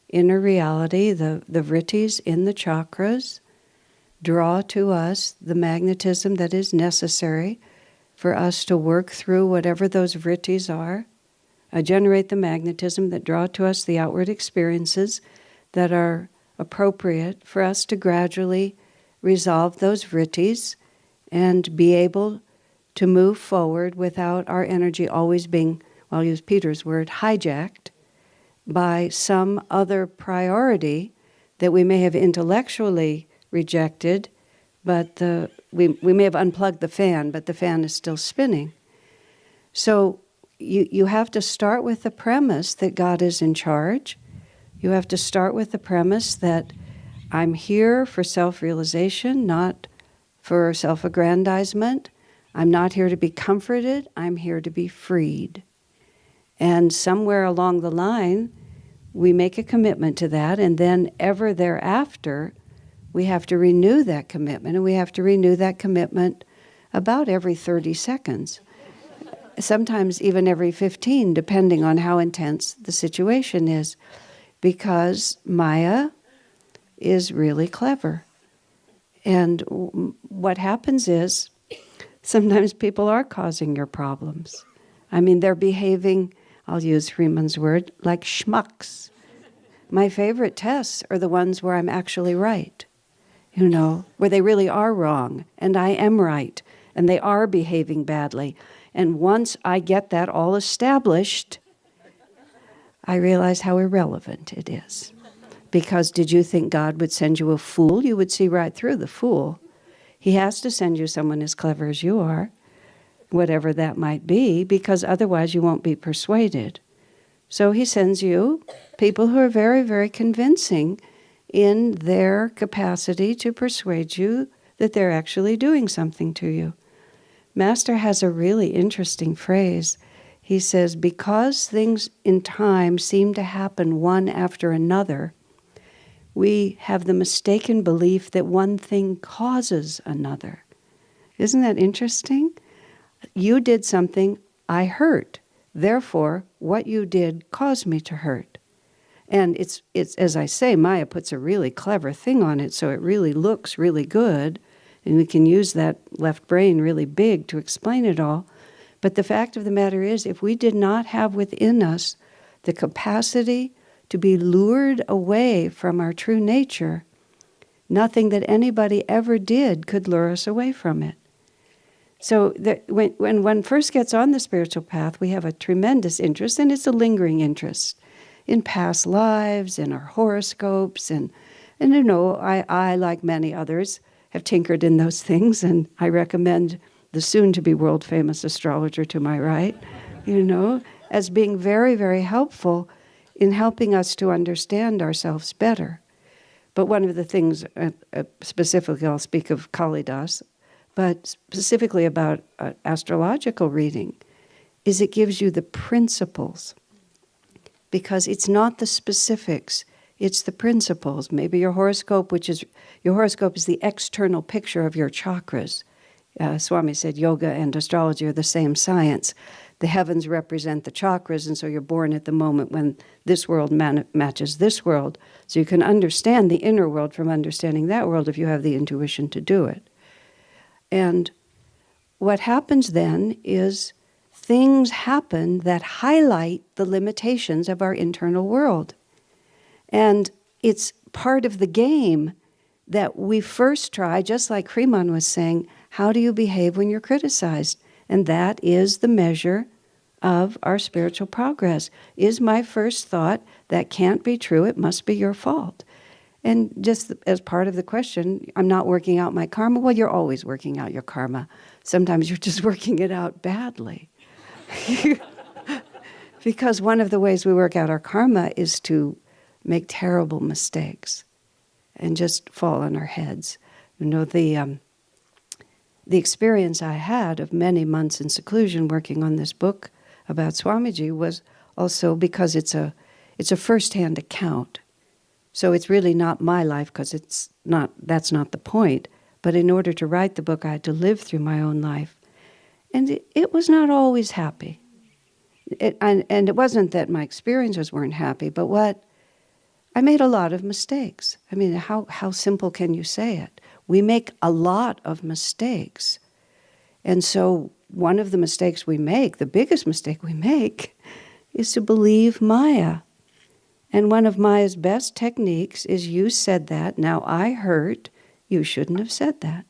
inner reality, the vrittis in the chakras, draw to us the magnetism that is necessary for us to work through whatever those vrittis are generate the magnetism that draw to us the outward experiences that are appropriate for us to gradually resolve those vrittis and be able to move forward without our energy always being, well, I'll use Peter's word, hijacked by some other priority that we may have intellectually rejected, but we may have unplugged the fan, but the fan is still spinning. So you have to start with the premise that God is in charge. You have to start with the premise that I'm here for self-realization, not for self-aggrandizement. I'm not here to be comforted. I'm here to be freed. And somewhere along the line, we make a commitment to that, and then ever thereafter, we have to renew that commitment, and we have to renew that commitment about every 30 seconds. Sometimes even every 15, depending on how intense the situation is, because Maya is really clever. And what happens is, sometimes people are causing your problems. I mean, they're behaving, I'll use Hriman's word, like schmucks. My favorite tests are the ones where I'm actually right, you know, where they really are wrong, and I am right, and they are behaving badly. And once I get that all established, I realize how irrelevant it is. Because did you think God would send you a fool? You would see right through the fool. He has to send you someone as clever as you are, whatever that might be, because otherwise you won't be persuaded. So he sends you people who are very, very convincing in their capacity to persuade you that they're actually doing something to you. Master has a really interesting phrase. He says, because things in time seem to happen one after another, we have the mistaken belief that one thing causes another. Isn't that interesting? You did something, I hurt. Therefore, what you did caused me to hurt. And it's as I say, Maya puts a really clever thing on it, so it really looks really good, and we can use that left brain really big to explain it all. But the fact of the matter is, if we did not have within us the capacity to be lured away from our true nature, nothing that anybody ever did could lure us away from it. So when one first gets on the spiritual path, we have a tremendous interest, and it's a lingering interest, in past lives, in our horoscopes, and you know, I, like many others, have tinkered in those things, and I recommend the soon-to-be world-famous astrologer to my right, you know, as being very, very helpful in helping us to understand ourselves better. But one of the things, specifically I'll speak of Kalidas, but specifically about astrological reading, is it gives you the principles. Because it's not the specifics, it's the principles. Maybe your horoscope is the external picture of your chakras. Swami said yoga and astrology are the same science. The heavens represent the chakras, and so you're born at the moment when this world matches this world. So you can understand the inner world from understanding that world if you have the intuition to do it. And what happens then is things happen that highlight the limitations of our internal world. And it's part of the game that we first try, just like Hriman was saying, how do you behave when you're criticized? And that is the measure of our spiritual progress. Is my first thought, that can't be true, it must be your fault. And just as part of the question, I'm not working out my karma. Well, you're always working out your karma. Sometimes you're just working it out badly. Because one of the ways we work out our karma is to make terrible mistakes and just fall on our heads. You know, the experience I had of many months in seclusion working on this book about Swamiji was also because it's a first-hand account. So it's really not my life, because that's not the point. But in order to write the book, I had to live through my own life. And it was not always happy. And it wasn't that my experiences weren't happy, but I made a lot of mistakes. I mean, how simple can you say it? We make a lot of mistakes. And so one of the mistakes we make, the biggest mistake we make, is to believe Maya. And one of Maya's best techniques is, you said that, now I hurt, you shouldn't have said that.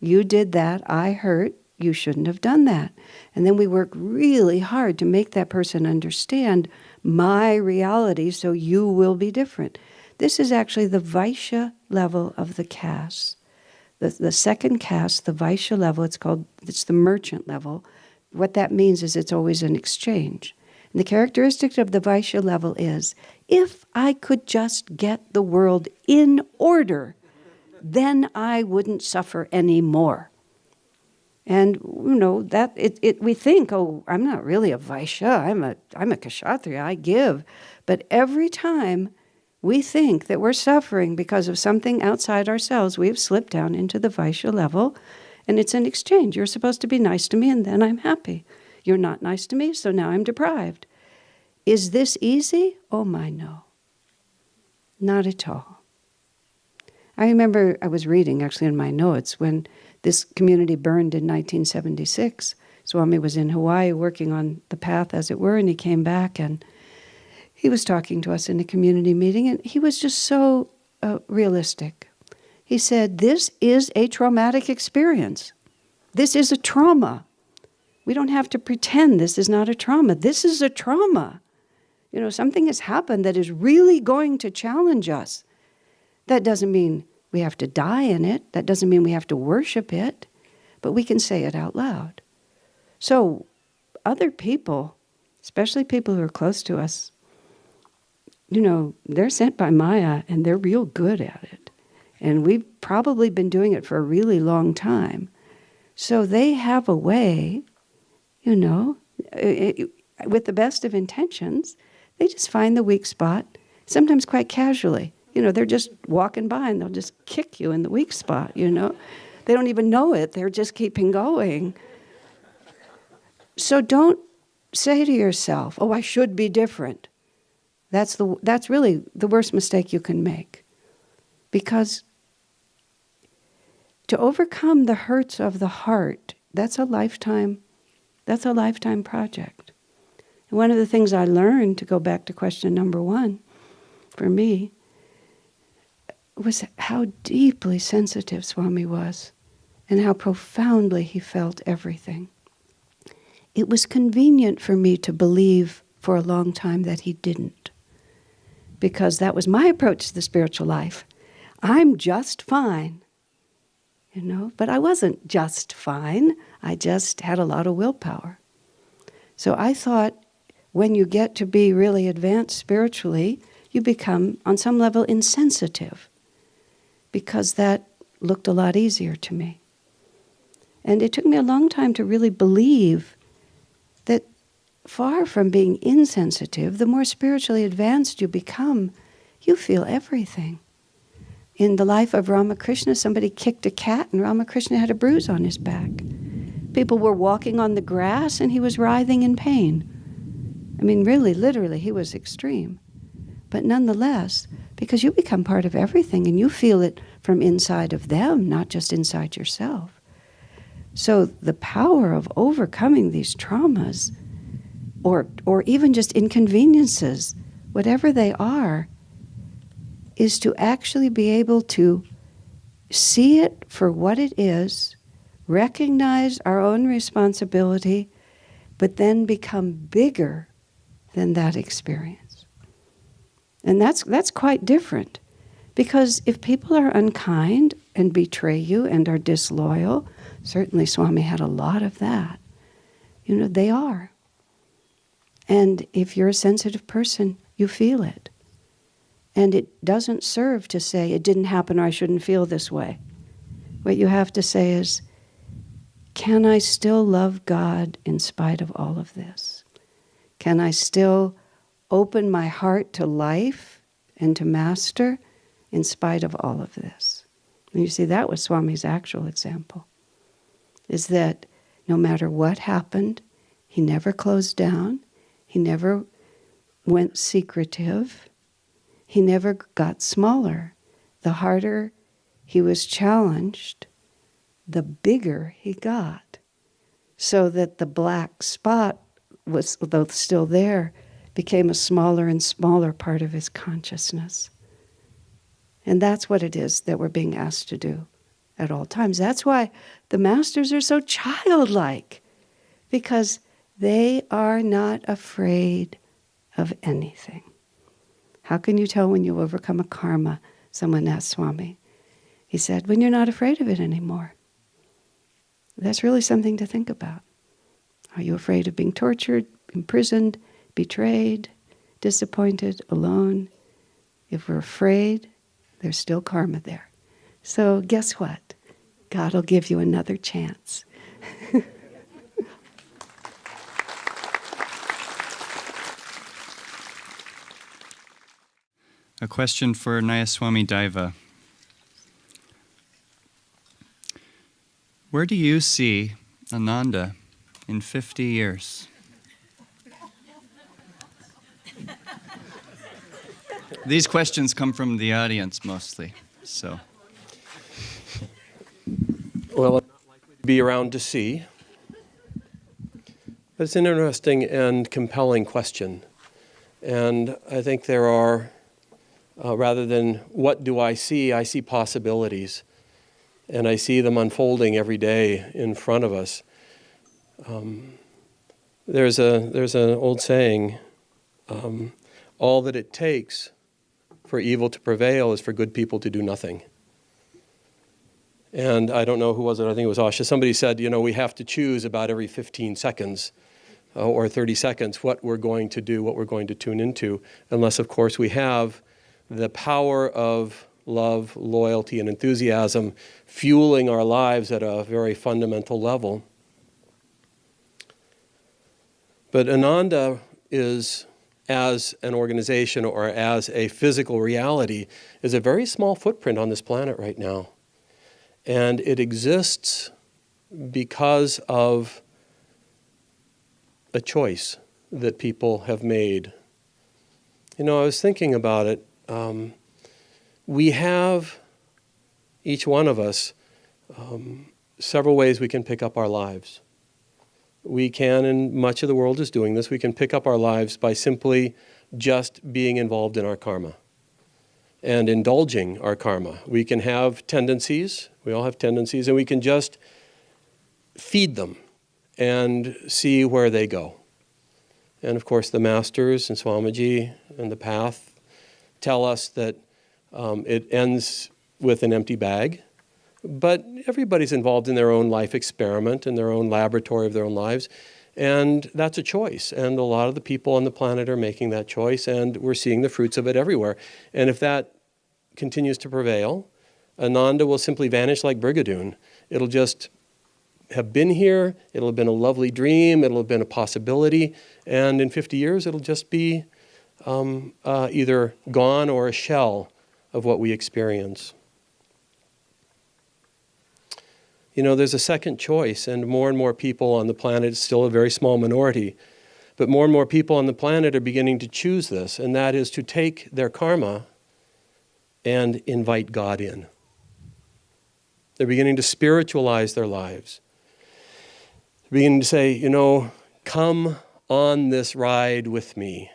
You did that, I hurt, you shouldn't have done that. And then we work really hard to make that person understand my reality so you will be different. This is actually the Vaishya level of the caste. The second caste, the Vaishya level, it's the merchant level. What that means is it's always an exchange. And the characteristic of the Vaishya level is, if I could just get the world in order, then I wouldn't suffer anymore. And that we think, oh, I'm not really a Vaishya, I'm a Kshatriya, I give. But every time we think that we're suffering because of something outside ourselves, we have slipped down into the Vaishya level, and it's an exchange. You're supposed to be nice to me, and then I'm happy. You're not nice to me, so now I'm deprived. Is this easy? Oh my, no. Not at all. I remember I was reading, actually in my notes, when this community burned in 1976. Swami was in Hawaii working on the path, as it were, and he came back and he was talking to us in a community meeting, and he was just so realistic. He said, this is a traumatic experience. This is a trauma. We don't have to pretend this is not a trauma. This is a trauma. Something has happened that is really going to challenge us. That doesn't mean we have to die in it. That doesn't mean we have to worship it. But we can say it out loud. So other people, especially people who are close to us, they're sent by Maya and they're real good at it. And we've probably been doing it for a really long time. So they have a way, with the best of intentions, they just find the weak spot, sometimes quite casually. They're just walking by and they'll just kick you in the weak spot, They don't even know it. They're just keeping going. So don't say to yourself, oh, I should be different. That's really the worst mistake you can make. Because to overcome the hurts of the heart, that's a lifetime project. And one of the things I learned, to go back to question number 1, for me, was how deeply sensitive Swami was and how profoundly he felt everything. It was convenient for me to believe for a long time that he didn't, because that was my approach to the spiritual life. I'm just fine, but I wasn't just fine. I just had a lot of willpower. So I thought when you get to be really advanced spiritually, you become, on some level, insensitive, because that looked a lot easier to me. And it took me a long time to really believe that far from being insensitive, the more spiritually advanced you become, you feel everything. In the life of Ramakrishna, somebody kicked a cat and Ramakrishna had a bruise on his back. People were walking on the grass and he was writhing in pain. I mean, really, literally, he was extreme. But nonetheless, because you become part of everything and you feel it from inside of them, not just inside yourself. So the power of overcoming these traumas, or even just inconveniences, whatever they are, is to actually be able to see it for what it is, recognize our own responsibility, but then become bigger than that experience. And that's quite different. Because if people are unkind and betray you and are disloyal, certainly Swami had a lot of that. They are. And if you're a sensitive person, you feel it. And it doesn't serve to say, it didn't happen or I shouldn't feel this way. What you have to say is, can I still love God in spite of all of this? Can I still open my heart to life and to Master in spite of all of this? And you see, that was Swami's actual example, is that no matter what happened, he never closed down, he never went secretive, he never got smaller. The harder he was challenged, the bigger he got. So that the black spot was, though still there, became a smaller and smaller part of his consciousness. And that's what it is that we're being asked to do at all times. That's why the masters are so childlike, because they are not afraid of anything. How can you tell when you overcome a karma? Someone asked Swami. He said, when you're not afraid of it anymore. That's really something to think about. Are you afraid of being tortured, imprisoned, betrayed, disappointed, alone? If we're afraid, there's still karma there. So guess what? God will give you another chance. A question for Nayaswami Daiva. Where do you see Ananda in 50 years? These questions come from the audience mostly, so. Well, I'm not likely to be around to see. But it's an interesting and compelling question. And I think there are, rather than what do I see possibilities. And I see them unfolding every day in front of us. There's an old saying, all that it takes for evil to prevail is for good people to do nothing. And I don't know who was it, I think it was Asha. Somebody said, we have to choose about every 15 seconds or 30 seconds what we're going to do, what we're going to tune into, unless, of course, we have the power of love, loyalty, and enthusiasm fueling our lives at a very fundamental level. But Ananda is, as an organization or as a physical reality, is a very small footprint on this planet right now. And it exists because of a choice that people have made. I was thinking about it. We have, each one of us, several ways we can pick up our lives. We can, and much of the world is doing this, we can pick up our lives by simply just being involved in our karma and indulging our karma. We can have tendencies, we all have tendencies, and we can just feed them and see where they go. And of course the masters and Swamiji and the path tell us that it ends with an empty bag, but everybody's involved in their own life experiment, in their own laboratory of their own lives, and that's a choice. And a lot of the people on the planet are making that choice, and we're seeing the fruits of it everywhere. And if that continues to prevail, Ananda will simply vanish like Brigadoon. It'll just have been here, it'll have been a lovely dream, it'll have been a possibility, and in 50 years it'll just be either gone or a shell of what we experience. There's a second choice, and more people on the planet, it's still a very small minority, but more and more people on the planet are beginning to choose this, and that is to take their karma and invite God in. They're beginning to spiritualize their lives. They're beginning to say, come on this ride with me.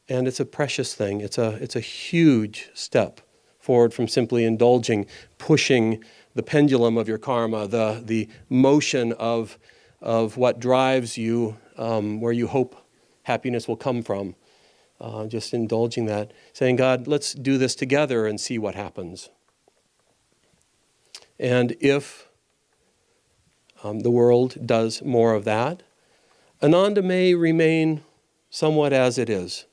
And it's a precious thing. It's a huge step forward from simply indulging, pushing the pendulum of your karma, the motion of what drives you, where you hope happiness will come from. Just indulging that, saying, God, let's do this together and see what happens. And if the world does more of that, Ananda may remain somewhat as it is.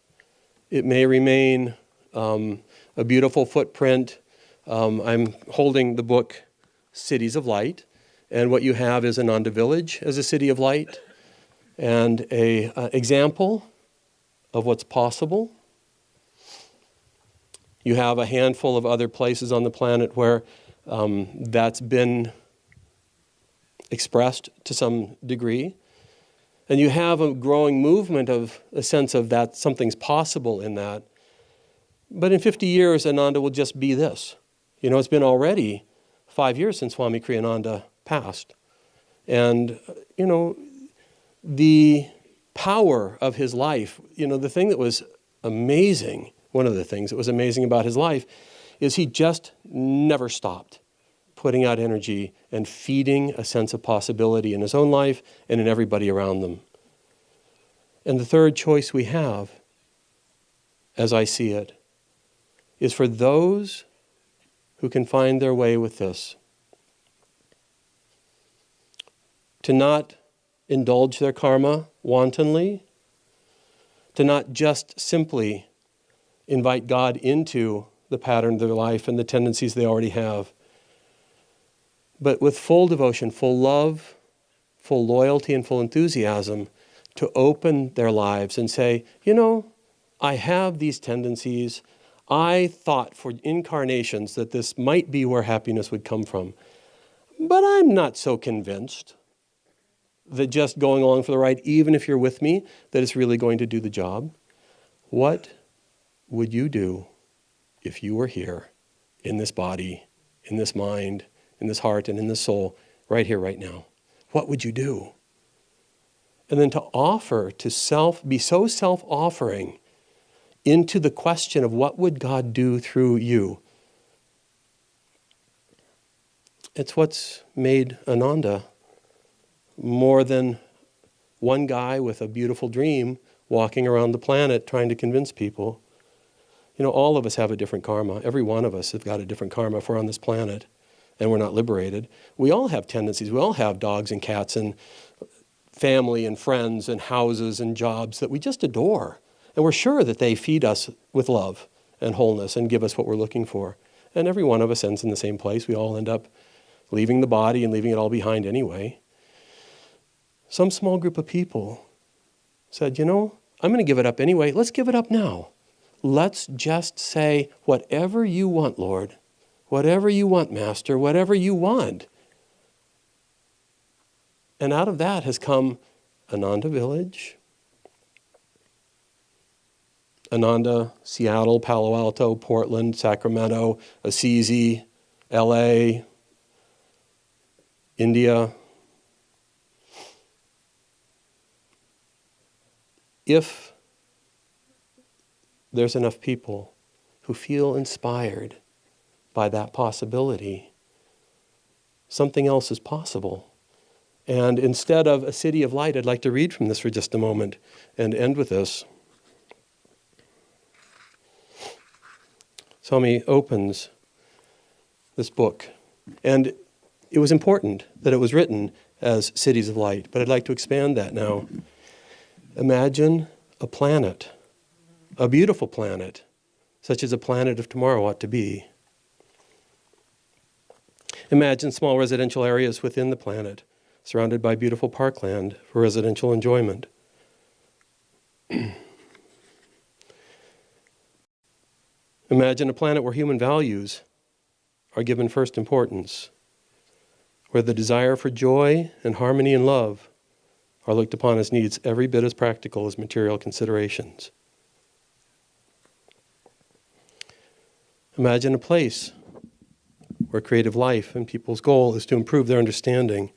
It may remain a beautiful footprint. I'm holding the book Cities of Light, and what you have is Ananda Village as a city of light, and an example of what's possible. You have a handful of other places on the planet where that's been expressed to some degree. And you have a growing movement of a sense of that something's possible in that. But in 50 years, Ananda will just be this. It's been already 5 years since Swami Kriyananda passed. And, the power of his life, the thing that was amazing, one of the things that was amazing about his life is he just never stopped putting out energy and feeding a sense of possibility in his own life and in everybody around them. And the third choice we have, as I see it, is for those who can find their way with this, to not indulge their karma wantonly, to not just simply invite God into the pattern of their life and the tendencies they already have, but with full devotion, full love, full loyalty, and full enthusiasm to open their lives and say, I have these tendencies. I thought for incarnations that this might be where happiness would come from, but I'm not so convinced that just going along for the ride, even if you're with me, that it's really going to do the job. What would you do if you were here in this body, in this mind, in this heart, and in this soul, right here, right now? What would you do? And then to offer, to be so self-offering into the question of what would God do through you. It's what's made Ananda more than one guy with a beautiful dream walking around the planet trying to convince people. All of us have a different karma. Every one of us have got a different karma if we're on this planet and we're not liberated. We all have tendencies. We all have dogs and cats and family and friends and houses and jobs that we just adore. And we're sure that they feed us with love and wholeness and give us what we're looking for. And every one of us ends in the same place. We all end up leaving the body and leaving it all behind anyway. Some small group of people said, I'm going to give it up anyway. Let's give it up now. Let's just say, whatever you want, Lord, whatever you want, Master, whatever you want. And out of that has come Ananda Village, Ananda, Seattle, Palo Alto, Portland, Sacramento, Assisi, LA, India. If there's enough people who feel inspired by that possibility, something else is possible. And instead of a city of light, I'd like to read from this for just a moment and end with this. Swami opens this book, and it was important that it was written as cities of light, but I'd like to expand that now. Imagine a planet, a beautiful planet, such as a planet of tomorrow ought to be. Imagine small residential areas within the planet, surrounded by beautiful parkland for residential enjoyment. Imagine a planet where human values are given first importance, where the desire for joy and harmony and love are looked upon as needs every bit as practical as material considerations. Imagine a place where creative life and people's goal is to improve their understanding.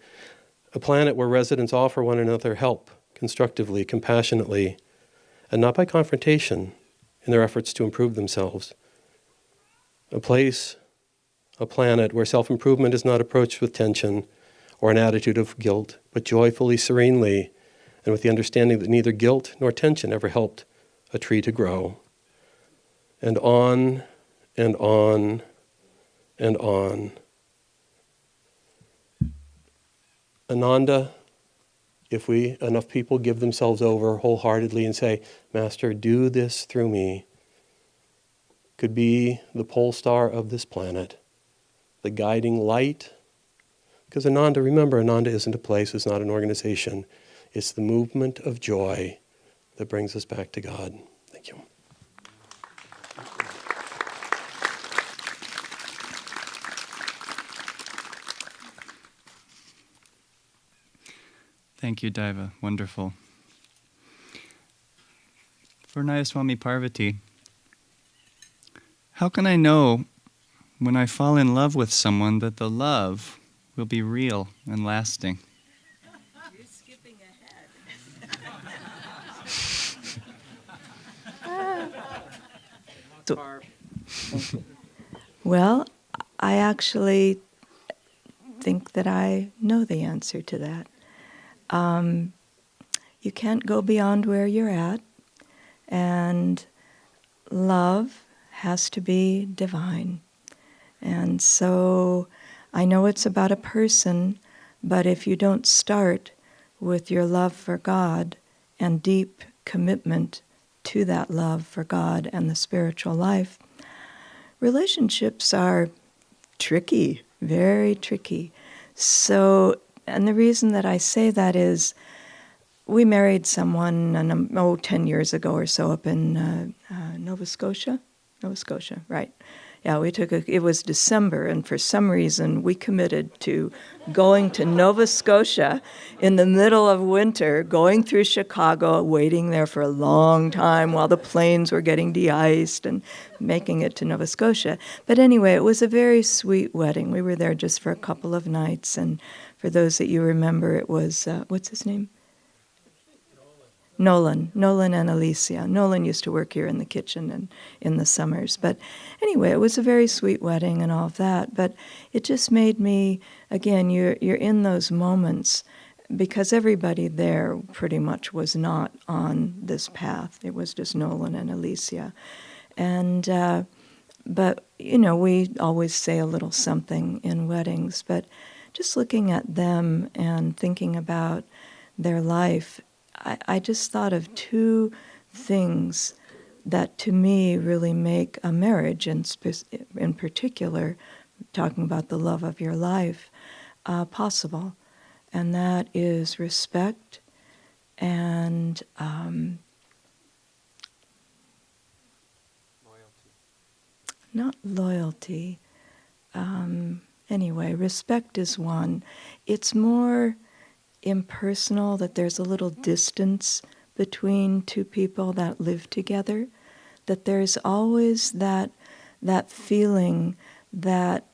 A planet where residents offer one another help constructively, compassionately, and not by confrontation in their efforts to improve themselves. A place, a planet where self-improvement is not approached with tension or an attitude of guilt, but joyfully, serenely, and with the understanding that neither guilt nor tension ever helped a tree to grow. And on and on and on. Ananda, if enough people give themselves over wholeheartedly and say, Master, do this through me, could be the pole star of this planet, the guiding light. Because Ananda, remember, Ananda isn't a place, it's not an organization. It's the movement of joy that brings us back to God. Thank you. Thank you, Daiva. Wonderful. For Nayaswami Parvati, how can I know when I fall in love with someone that the love will be real and lasting? You're skipping ahead. Well, I actually think that I know the answer to that. You can't go beyond where you're at, and love has to be divine. And so I know it's about a person, but if you don't start with your love for God and deep commitment to that love for God and the spiritual life, relationships are tricky, very tricky. So, and the reason that I say that is we married someone 10 years ago or so up in Nova Scotia, right. Yeah, it was December, and for some reason we committed to going to Nova Scotia in the middle of winter, going through Chicago, waiting there for a long time while the planes were getting de-iced and making it to Nova Scotia. But anyway, it was a very sweet wedding. We were there just for a couple of nights, and for those that you remember, it was, what's his name? Nolan and Alicia. Nolan used to work here in the kitchen and in the summers. But anyway, it was a very sweet wedding and all of that. But it just made me, again, you're in those moments because everybody there pretty much was not on this path. It was just Nolan and Alicia. And, but, we always say a little something in weddings. But just looking at them and thinking about their life, I just thought of two things that to me really make a marriage, in particular, talking about the love of your life, possible. And that is respect and not loyalty. Anyway, respect is one. It's more impersonal, that there's a little distance between two people that live together, that there's always that feeling that,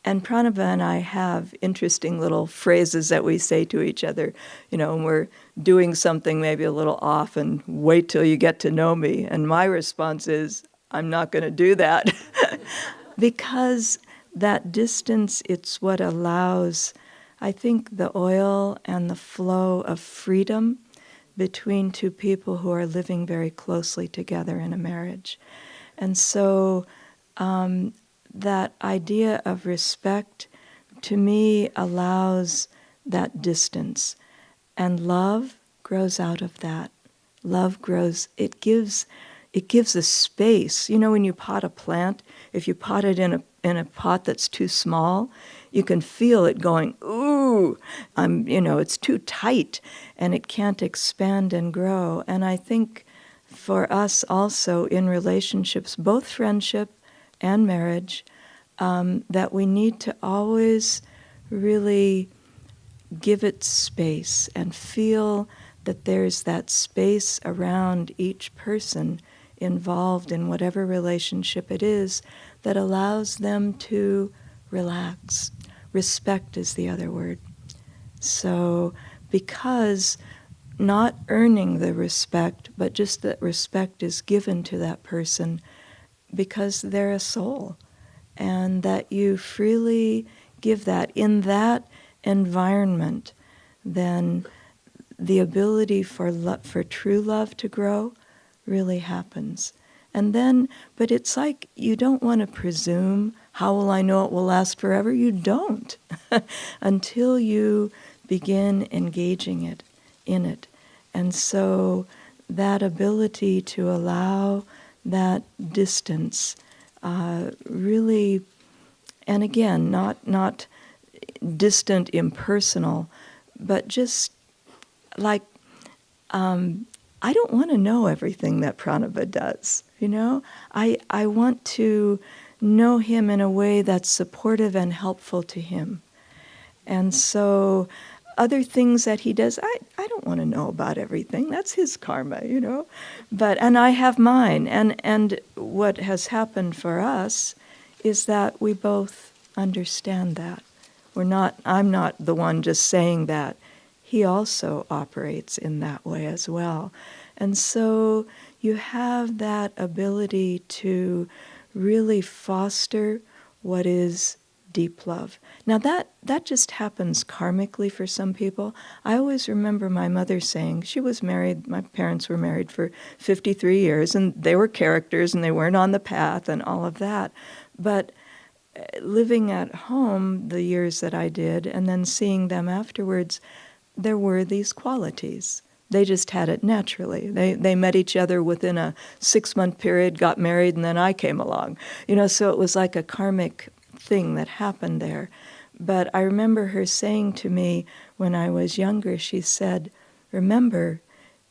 and Pranava and I have interesting little phrases that we say to each other, when we're doing something maybe a little off, and wait till you get to know me. And my response is, I'm not going to do that. Because that distance, it's what allows, I think, the oil and the flow of freedom between two people who are living very closely together in a marriage. And so that idea of respect, to me, allows that distance. And love grows out of that. Love grows, it gives a space. When you pot a plant, if you pot it in a pot that's too small, you can feel it going, ooh, it's too tight, and it can't expand and grow. And I think for us also in relationships, both friendship and marriage, that we need to always really give it space and feel that there's that space around each person involved in whatever relationship it is that allows them to relax. Respect is the other word. So, because not earning the respect, but just that respect is given to that person because they're a soul, and that you freely give that in that environment, then the ability for true love to grow really happens. And then, but it's like you don't want to presume, how will I know it will last forever? You don't until you begin engaging in it. And so that ability to allow that distance really, and again, not distant, impersonal, but just like, I don't want to know everything that Pranava does, I want to know him in a way that's supportive and helpful to him. And so other things that he does, I don't want to know about everything. That's his karma, and I have mine. And what has happened for us is that we both understand that. I'm not the one just saying that. he also operates in that way as well. And so you have that ability to really foster what is deep love. Now that just happens karmically for some people. I always remember my mother saying, she was married, my parents were married for 53 years, and they were characters and they weren't on the path and all of that. But living at home the years that I did and then seeing them afterwards, there were these qualities. They just had it naturally. They met each other within a 6-month period, got married, and then I came along. So it was like a karmic thing that happened there. But I remember her saying to me when I was younger, she said, remember,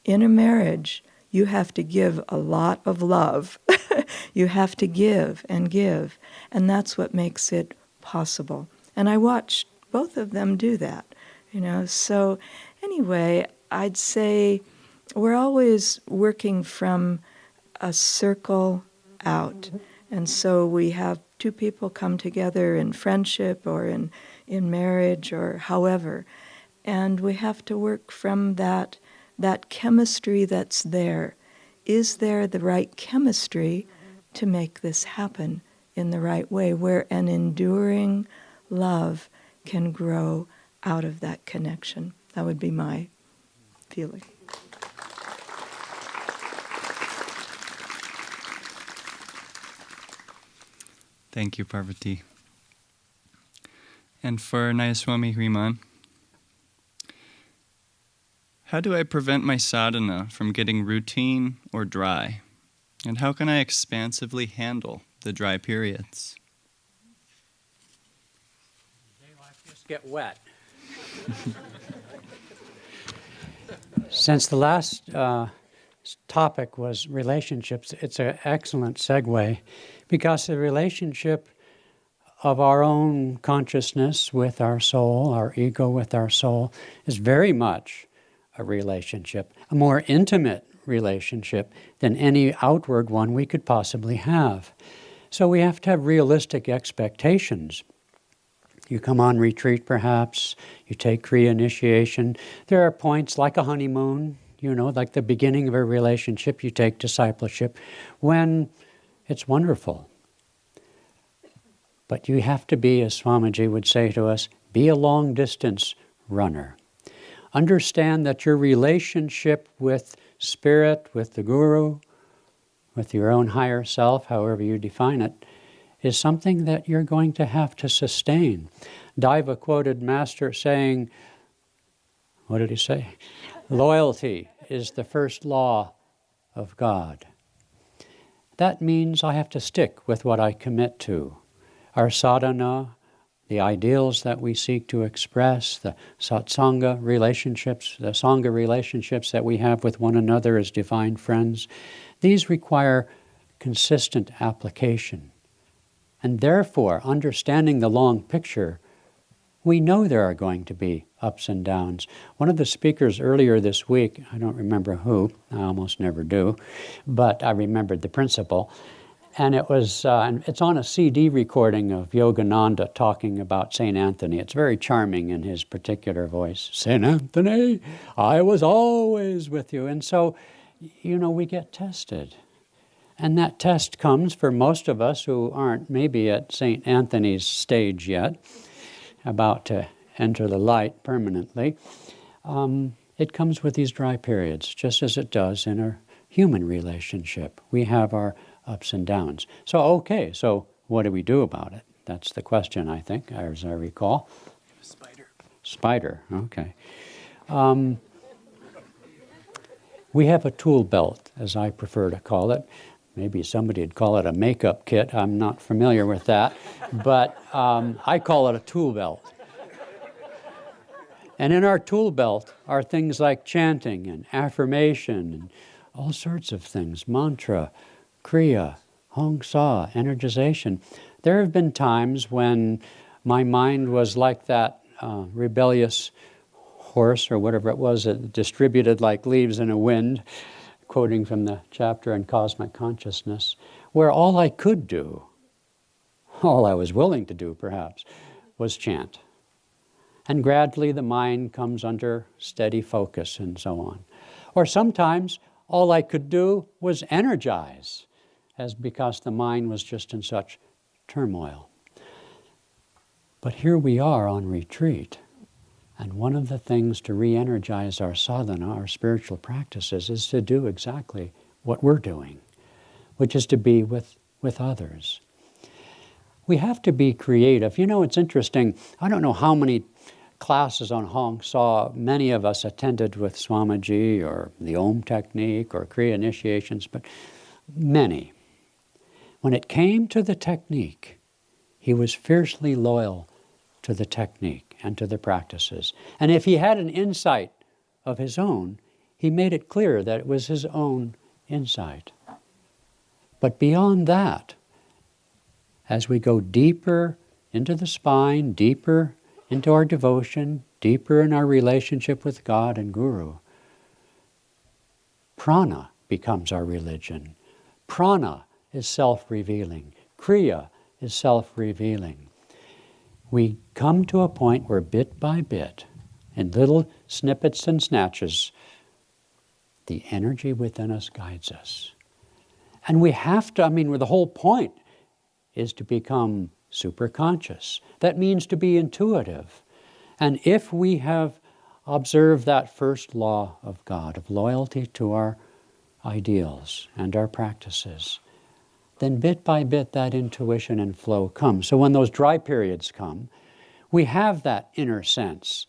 in a marriage, you have to give a lot of love. You have to give. And that's what makes it possible. And I watched both of them do that. So anyway, I'd say we're always working from a circle out. And so we have two people come together in friendship or in marriage or however. And we have to work from that chemistry that's there. Is there the right chemistry to make this happen in the right way, where an enduring love can grow out of that connection? That would be my feeling. Thank you, Parvati. And for Nayaswami Hriman, how do I prevent my sadhana from getting routine or dry? And how can I expansively handle the dry periods? Just get wet. Since the last topic was relationships, it's an excellent segue, because the relationship of our own consciousness with our soul, our ego with our soul, is very much a relationship, a more intimate relationship than any outward one we could possibly have. So we have to have realistic expectations. You come on retreat perhaps, you take Kriya initiation. There are points like a honeymoon, like the beginning of a relationship, you take discipleship, when it's wonderful. But you have to be, as Swamiji would say to us, be a long-distance runner. Understand that your relationship with Spirit, with the Guru, with your own higher self, however you define it, is something that you're going to have to sustain. Daiva quoted Master saying, what did he say? Loyalty is the first law of God. That means I have to stick with what I commit to. Our sadhana, the ideals that we seek to express, the satsanga relationships, the sangha relationships that we have with one another as divine friends, these require consistent application. And therefore, understanding the long picture, we know there are going to be ups and downs. One of the speakers earlier this week, I don't remember who, I almost never do, but I remembered the principle. And it was, it's on a CD recording of Yogananda talking about St. Anthony. It's very charming in his particular voice. St. Anthony, I was always with you. And so, we get tested. And that test comes for most of us who aren't maybe at St. Anthony's stage yet, about to enter the light permanently. It comes with these dry periods, just as it does in a human relationship. We have our ups and downs. So what do we do about it? That's the question, I think, as I recall. Spider, okay. We have a tool belt, as I prefer to call it. Maybe somebody would call it a makeup kit. I'm not familiar with that. But I call it a tool belt. And in our tool belt are things like chanting and affirmation and all sorts of things, mantra, kriya, hong sa, energization. There have been times when my mind was like that rebellious horse or whatever it was that distributed like leaves in a wind, quoting from the chapter on cosmic consciousness, where all I could do, all I was willing to do perhaps, was chant. And gradually the mind comes under steady focus and so on. Or sometimes all I could do was energize, as because the mind was just in such turmoil. But here we are on retreat. And one of the things to re-energize our sadhana, our spiritual practices, is to do exactly what we're doing, which is to be with others. We have to be creative. You know, it's interesting. I don't know how many classes on Hong Sa many of us attended with Swamiji or the Om technique or Kriya initiations, but many. When it came to the technique, he was fiercely loyal to the technique and to the practices. And if he had an insight of his own, he made it clear that it was his own insight. But beyond that, as we go deeper into the spine, deeper into our devotion, deeper in our relationship with God and Guru, prana becomes our religion. Prana is self-revealing. Kriya is self-revealing. We come to a point where bit by bit, in little snippets and snatches, the energy within us guides us. And we have to, the whole point is to become superconscious. That means to be intuitive. And if we have observed that first law of God, of loyalty to our ideals and our practices, then bit by bit that intuition and flow comes. So when those dry periods come, we have that inner sense.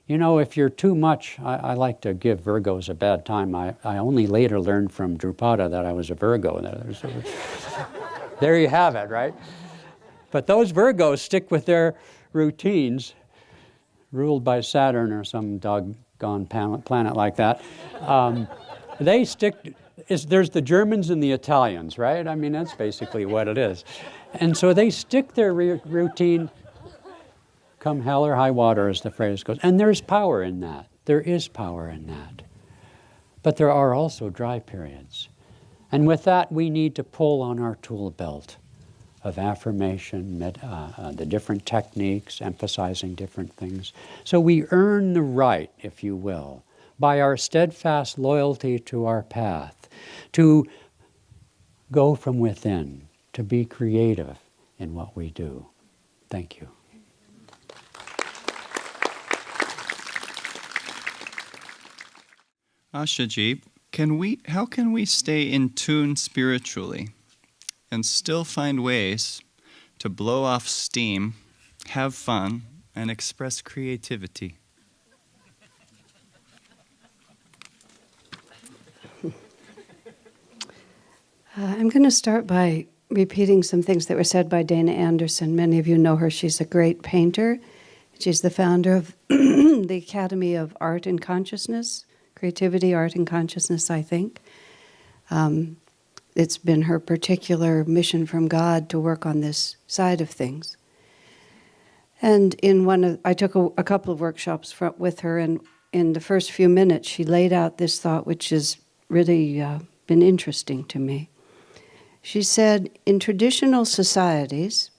You know, if you're too much, I like to give Virgos a bad time. I only later learned from Drupada that I was a Virgo. There you have it, right? But those Virgos stick with their routines, ruled by Saturn or some doggone planet like that. They stick. There's the Germans and the Italians, right? That's basically what it is. And so they stick their routine, come hell or high water, as the phrase goes. And there's power in that. There is power in that. But there are also dry periods. And with that, we need to pull on our tool belt of affirmation, the different techniques, emphasizing different things. So we earn the right, if you will, by our steadfast loyalty to our path, to go from within, to be creative in what we do. Thank you. Ashaji, how can we stay in tune spiritually and still find ways to blow off steam, have fun, and express creativity? I'm going to start by repeating some things that were said by Dana Anderson. Many of you know her. She's a great painter. She's the founder of the Academy of Art and Consciousness, Creativity, Art, and Consciousness, I think. It's been her particular mission from God to work on this side of things. And I took a couple of workshops with her, and in the first few minutes, she laid out this thought, which has really been interesting to me. She said, in traditional societies,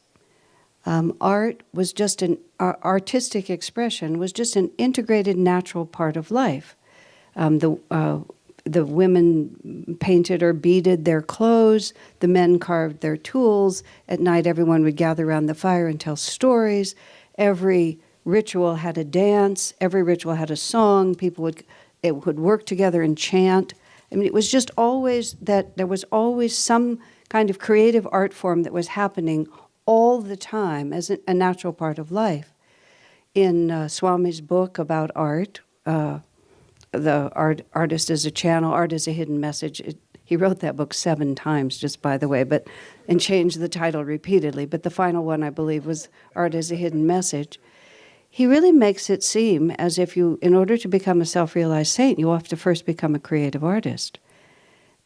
art was just artistic expression was just an integrated natural part of life. The women painted or beaded their clothes, the men carved their tools. At night, everyone would gather around the fire and tell stories. Every ritual had a dance. Every ritual had a song. People would work together and chant. It was just always that there was always some kind of creative art form that was happening all the time as a natural part of life. In Swami's book about art, the artist is a channel, art is a hidden message. He wrote that book 7 times, just by the way, and changed the title repeatedly. But the final one, I believe, was Art is a Hidden Message. He really makes it seem as if in order to become a self-realized saint, you have to first become a creative artist.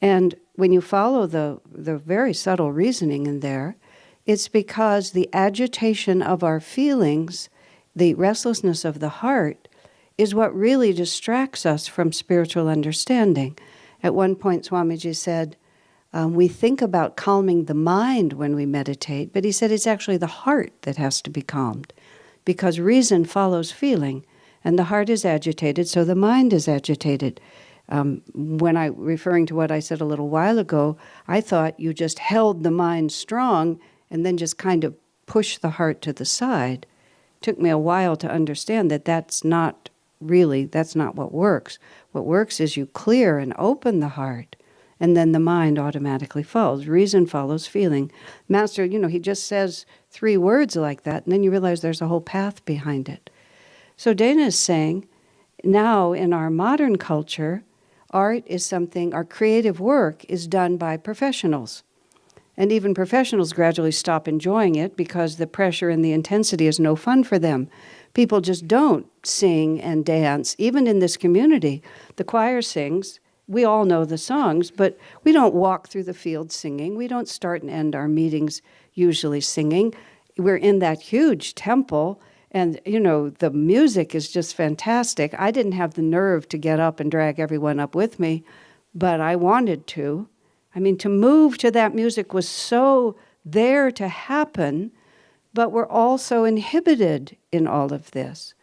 And when you follow the very subtle reasoning in there, it's because the agitation of our feelings, the restlessness of the heart, is what really distracts us from spiritual understanding. At one point, Swamiji said, we think about calming the mind when we meditate, but he said it's actually the heart that has to be calmed, because reason follows feeling, and the heart is agitated, so the mind is agitated. Referring to what I said a little while ago, I thought you just held the mind strong and then just kind of pushed the heart to the side. Took me a while to understand that that's not what works. What works is you clear and open the heart, and then the mind automatically follows. Reason follows feeling. Master, he just says 3 words like that, and then you realize there's a whole path behind it. So Dana is saying, now in our modern culture, art is something, our creative work is done by professionals. And even professionals gradually stop enjoying it because the pressure and the intensity is no fun for them. People just don't sing and dance. Even in this community, the choir sings. We all know the songs, but we don't walk through the field singing. We don't start and end our meetings usually singing. We're in that huge temple, and, the music is just fantastic. I didn't have the nerve to get up and drag everyone up with me, but I wanted to. To move to that music was so there to happen, but we're also inhibited in all of this.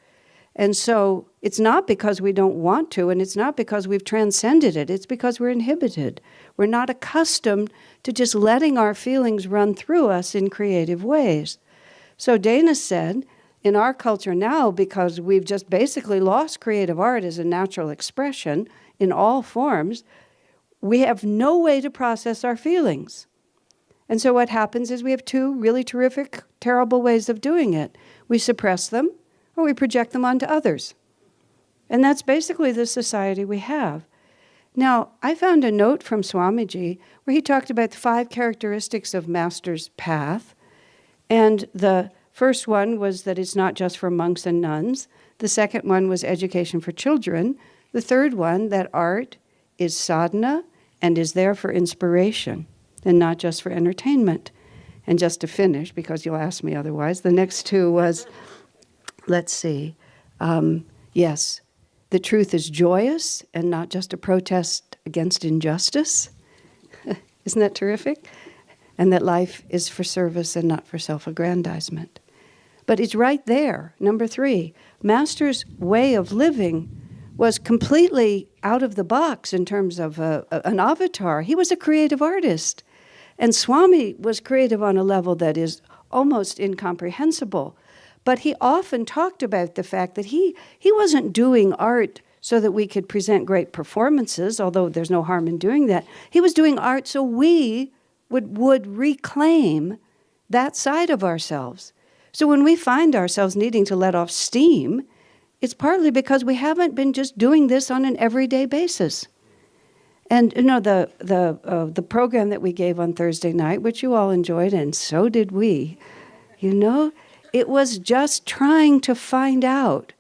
And so it's not because we don't want to, and it's not because we've transcended it. It's because we're inhibited. We're not accustomed to just letting our feelings run through us in creative ways. So Dana said, in our culture now, because we've just basically lost creative art as a natural expression in all forms, we have no way to process our feelings. And so what happens is we have 2 really terrific, terrible ways of doing it. We suppress them, or we project them onto others. And that's basically the society we have. Now, I found a note from Swamiji where he talked about the 5 characteristics of Master's path. And the first one was that it's not just for monks and nuns. The second one was education for children. The third one, that art is sadhana and is there for inspiration and not just for entertainment. And just to finish, because you'll ask me otherwise, the next 2 was, yes, the truth is joyous and not just a protest against injustice. Isn't that terrific? And that life is for service and not for self-aggrandizement. But it's right there. Number 3, Master's way of living was completely out of the box in terms of an avatar. He was a creative artist. And Swami was creative on a level that is almost incomprehensible. But he often talked about the fact that he wasn't doing art so that we could present great performances, although there's no harm in doing that. He was doing art so we would reclaim that side of ourselves. So when we find ourselves needing to let off steam, it's partly because we haven't been just doing this on an everyday basis. And the program that we gave on Thursday night, which you all enjoyed, and so did we, it was just trying to find out,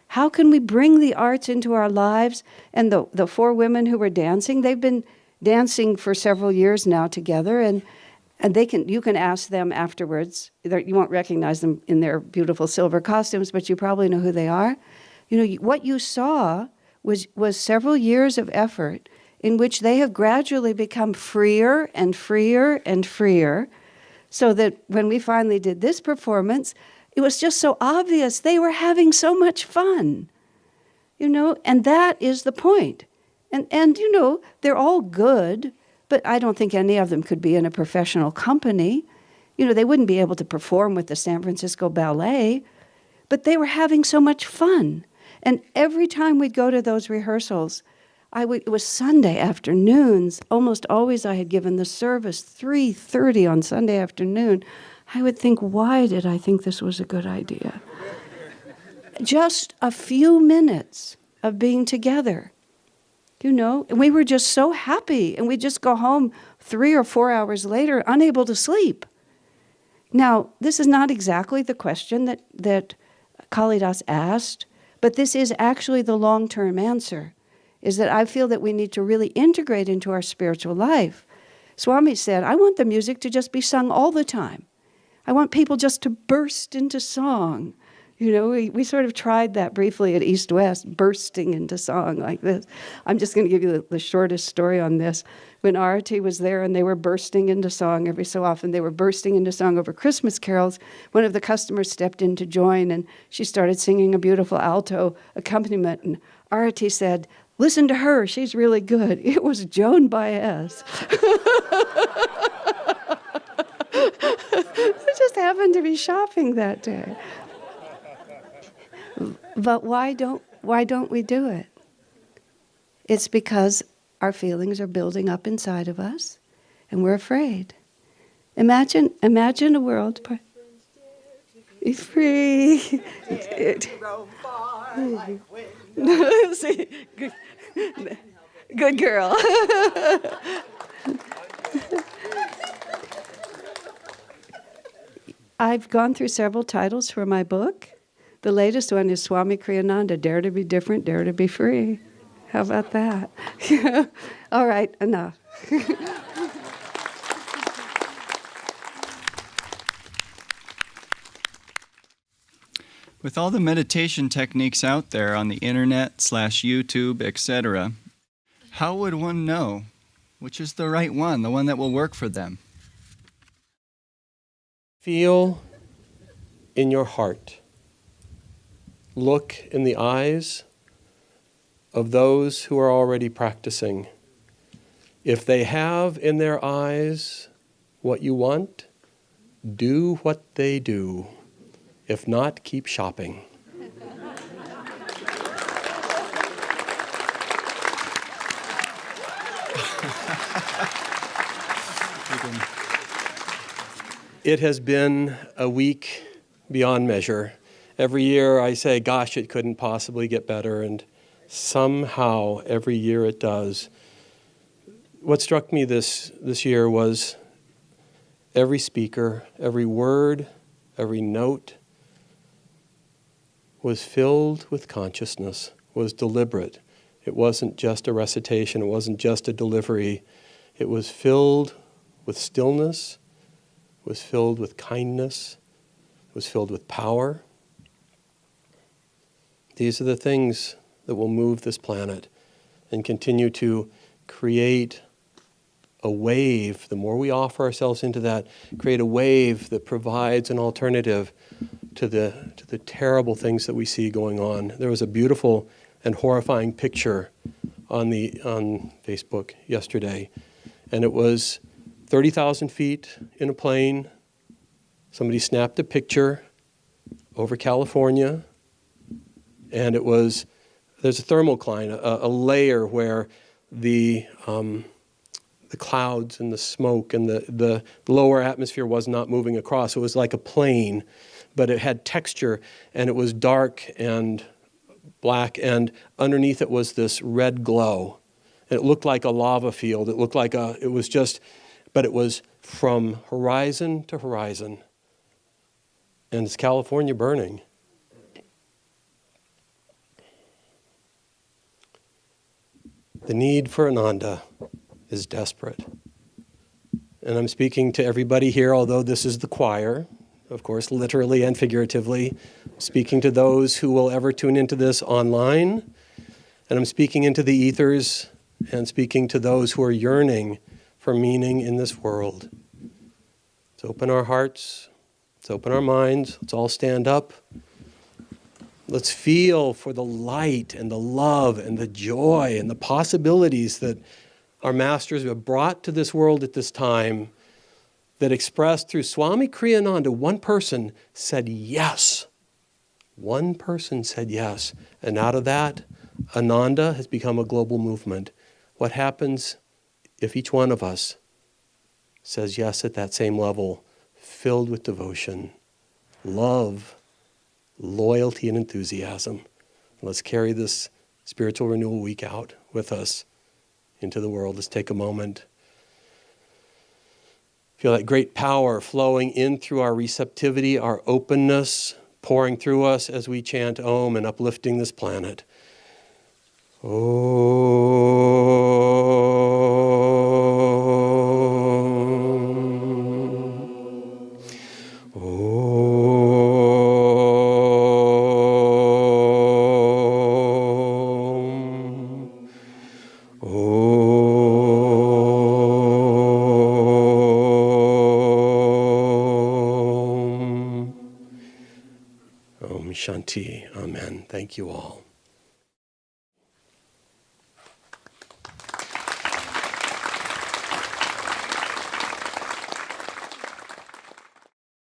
how can we bring the arts into our lives? And the 4 women who were dancing, they've been dancing for several years now together, and you can ask them afterwards. You won't recognize them in their beautiful silver costumes, but you probably know who they are. What you saw was several years of effort in which they have gradually become freer and freer and freer, so that when we finally did this performance, it was just so obvious they were having so much fun. And that is the point. And they're all good, but I don't think any of them could be in a professional company. They wouldn't be able to perform with the San Francisco Ballet, but they were having so much fun. And every time we'd go to those rehearsals, it was Sunday afternoons. Almost always I had given the service 3:30 on Sunday afternoon. I would think, why did I think this was a good idea? Just a few minutes of being together. We were just so happy, and we'd just go home 3 or 4 hours later, unable to sleep. Now, this is not exactly the question that Kalidas asked, but this is actually the long-term answer, is that I feel that we need to really integrate into our spiritual life. Swami said, I want the music to just be sung all the time. I want people just to burst into song, You know, we sort of tried that briefly at East West, bursting into song like this. I'm just going to give you the shortest story on this. When Arati was there and they were bursting into song every so often, they were bursting into song over Christmas carols. One of the customers stepped in to join, and she started singing a beautiful alto accompaniment. And Arati said, "Listen to her, she's really good." It was Joan Baez. I just happened to be shopping that day. But why don't we do it? It's because our feelings are building up inside of us, and we're afraid. Imagine a world free. See, good girl. I've gone through several titles for my book. The latest one is Swami Kriyananda, Dare to be Different, Dare to be Free. How about that? All right, enough. With all the meditation techniques out there on the internet, /YouTube, etc., how would one know which is the right one, the one that will work for them? Feel in your heart. Look in the eyes of those who are already practicing. If they have in their eyes what you want, do what they do. If not, keep shopping. It has been a week beyond measure. Every year I say, gosh, it couldn't possibly get better, and somehow every year it does. What struck me this year was every speaker, every word, every note was filled with consciousness, was deliberate. It wasn't just a recitation, it wasn't just a delivery. It was filled with stillness, it was filled with kindness, it was filled with power. These are the things that will move this planet and continue to create a wave. The more we offer ourselves into that, create a wave that provides an alternative to the terrible things that we see going on. There was a beautiful and horrifying picture on Facebook yesterday, and it was 30,000 feet in a plane. Somebody snapped a picture over California, and there's a thermocline, a layer where the clouds and the smoke and the lower atmosphere was not moving across. It was like a plane, but it had texture, and it was dark and black, and underneath it was this red glow. And it looked like a lava field. It looked like but it was from horizon to horizon. And it's California burning. The need for Ananda is desperate. And I'm speaking to everybody here, although this is the choir, of course, literally and figuratively. I'm speaking to those who will ever tune into this online. And I'm speaking into the ethers and speaking to those who are yearning for meaning in this world. Let's open our hearts. Let's open our minds. Let's all stand up. Let's feel for the light and the love and the joy and the possibilities that our masters have brought to this world at this time, that expressed through Swami Kriyananda. One person said yes. One person said yes. And out of that, Ananda has become a global movement. What happens if each one of us says yes at that same level, filled with devotion, love, loyalty, and enthusiasm? Let's carry this Spiritual Renewal Week out with us into the world. Let's take a moment. Feel that great power flowing in through our receptivity, our openness, pouring through us as we chant Om and uplifting this planet. Om. Om. Om Shanti. Amen. Thank you all.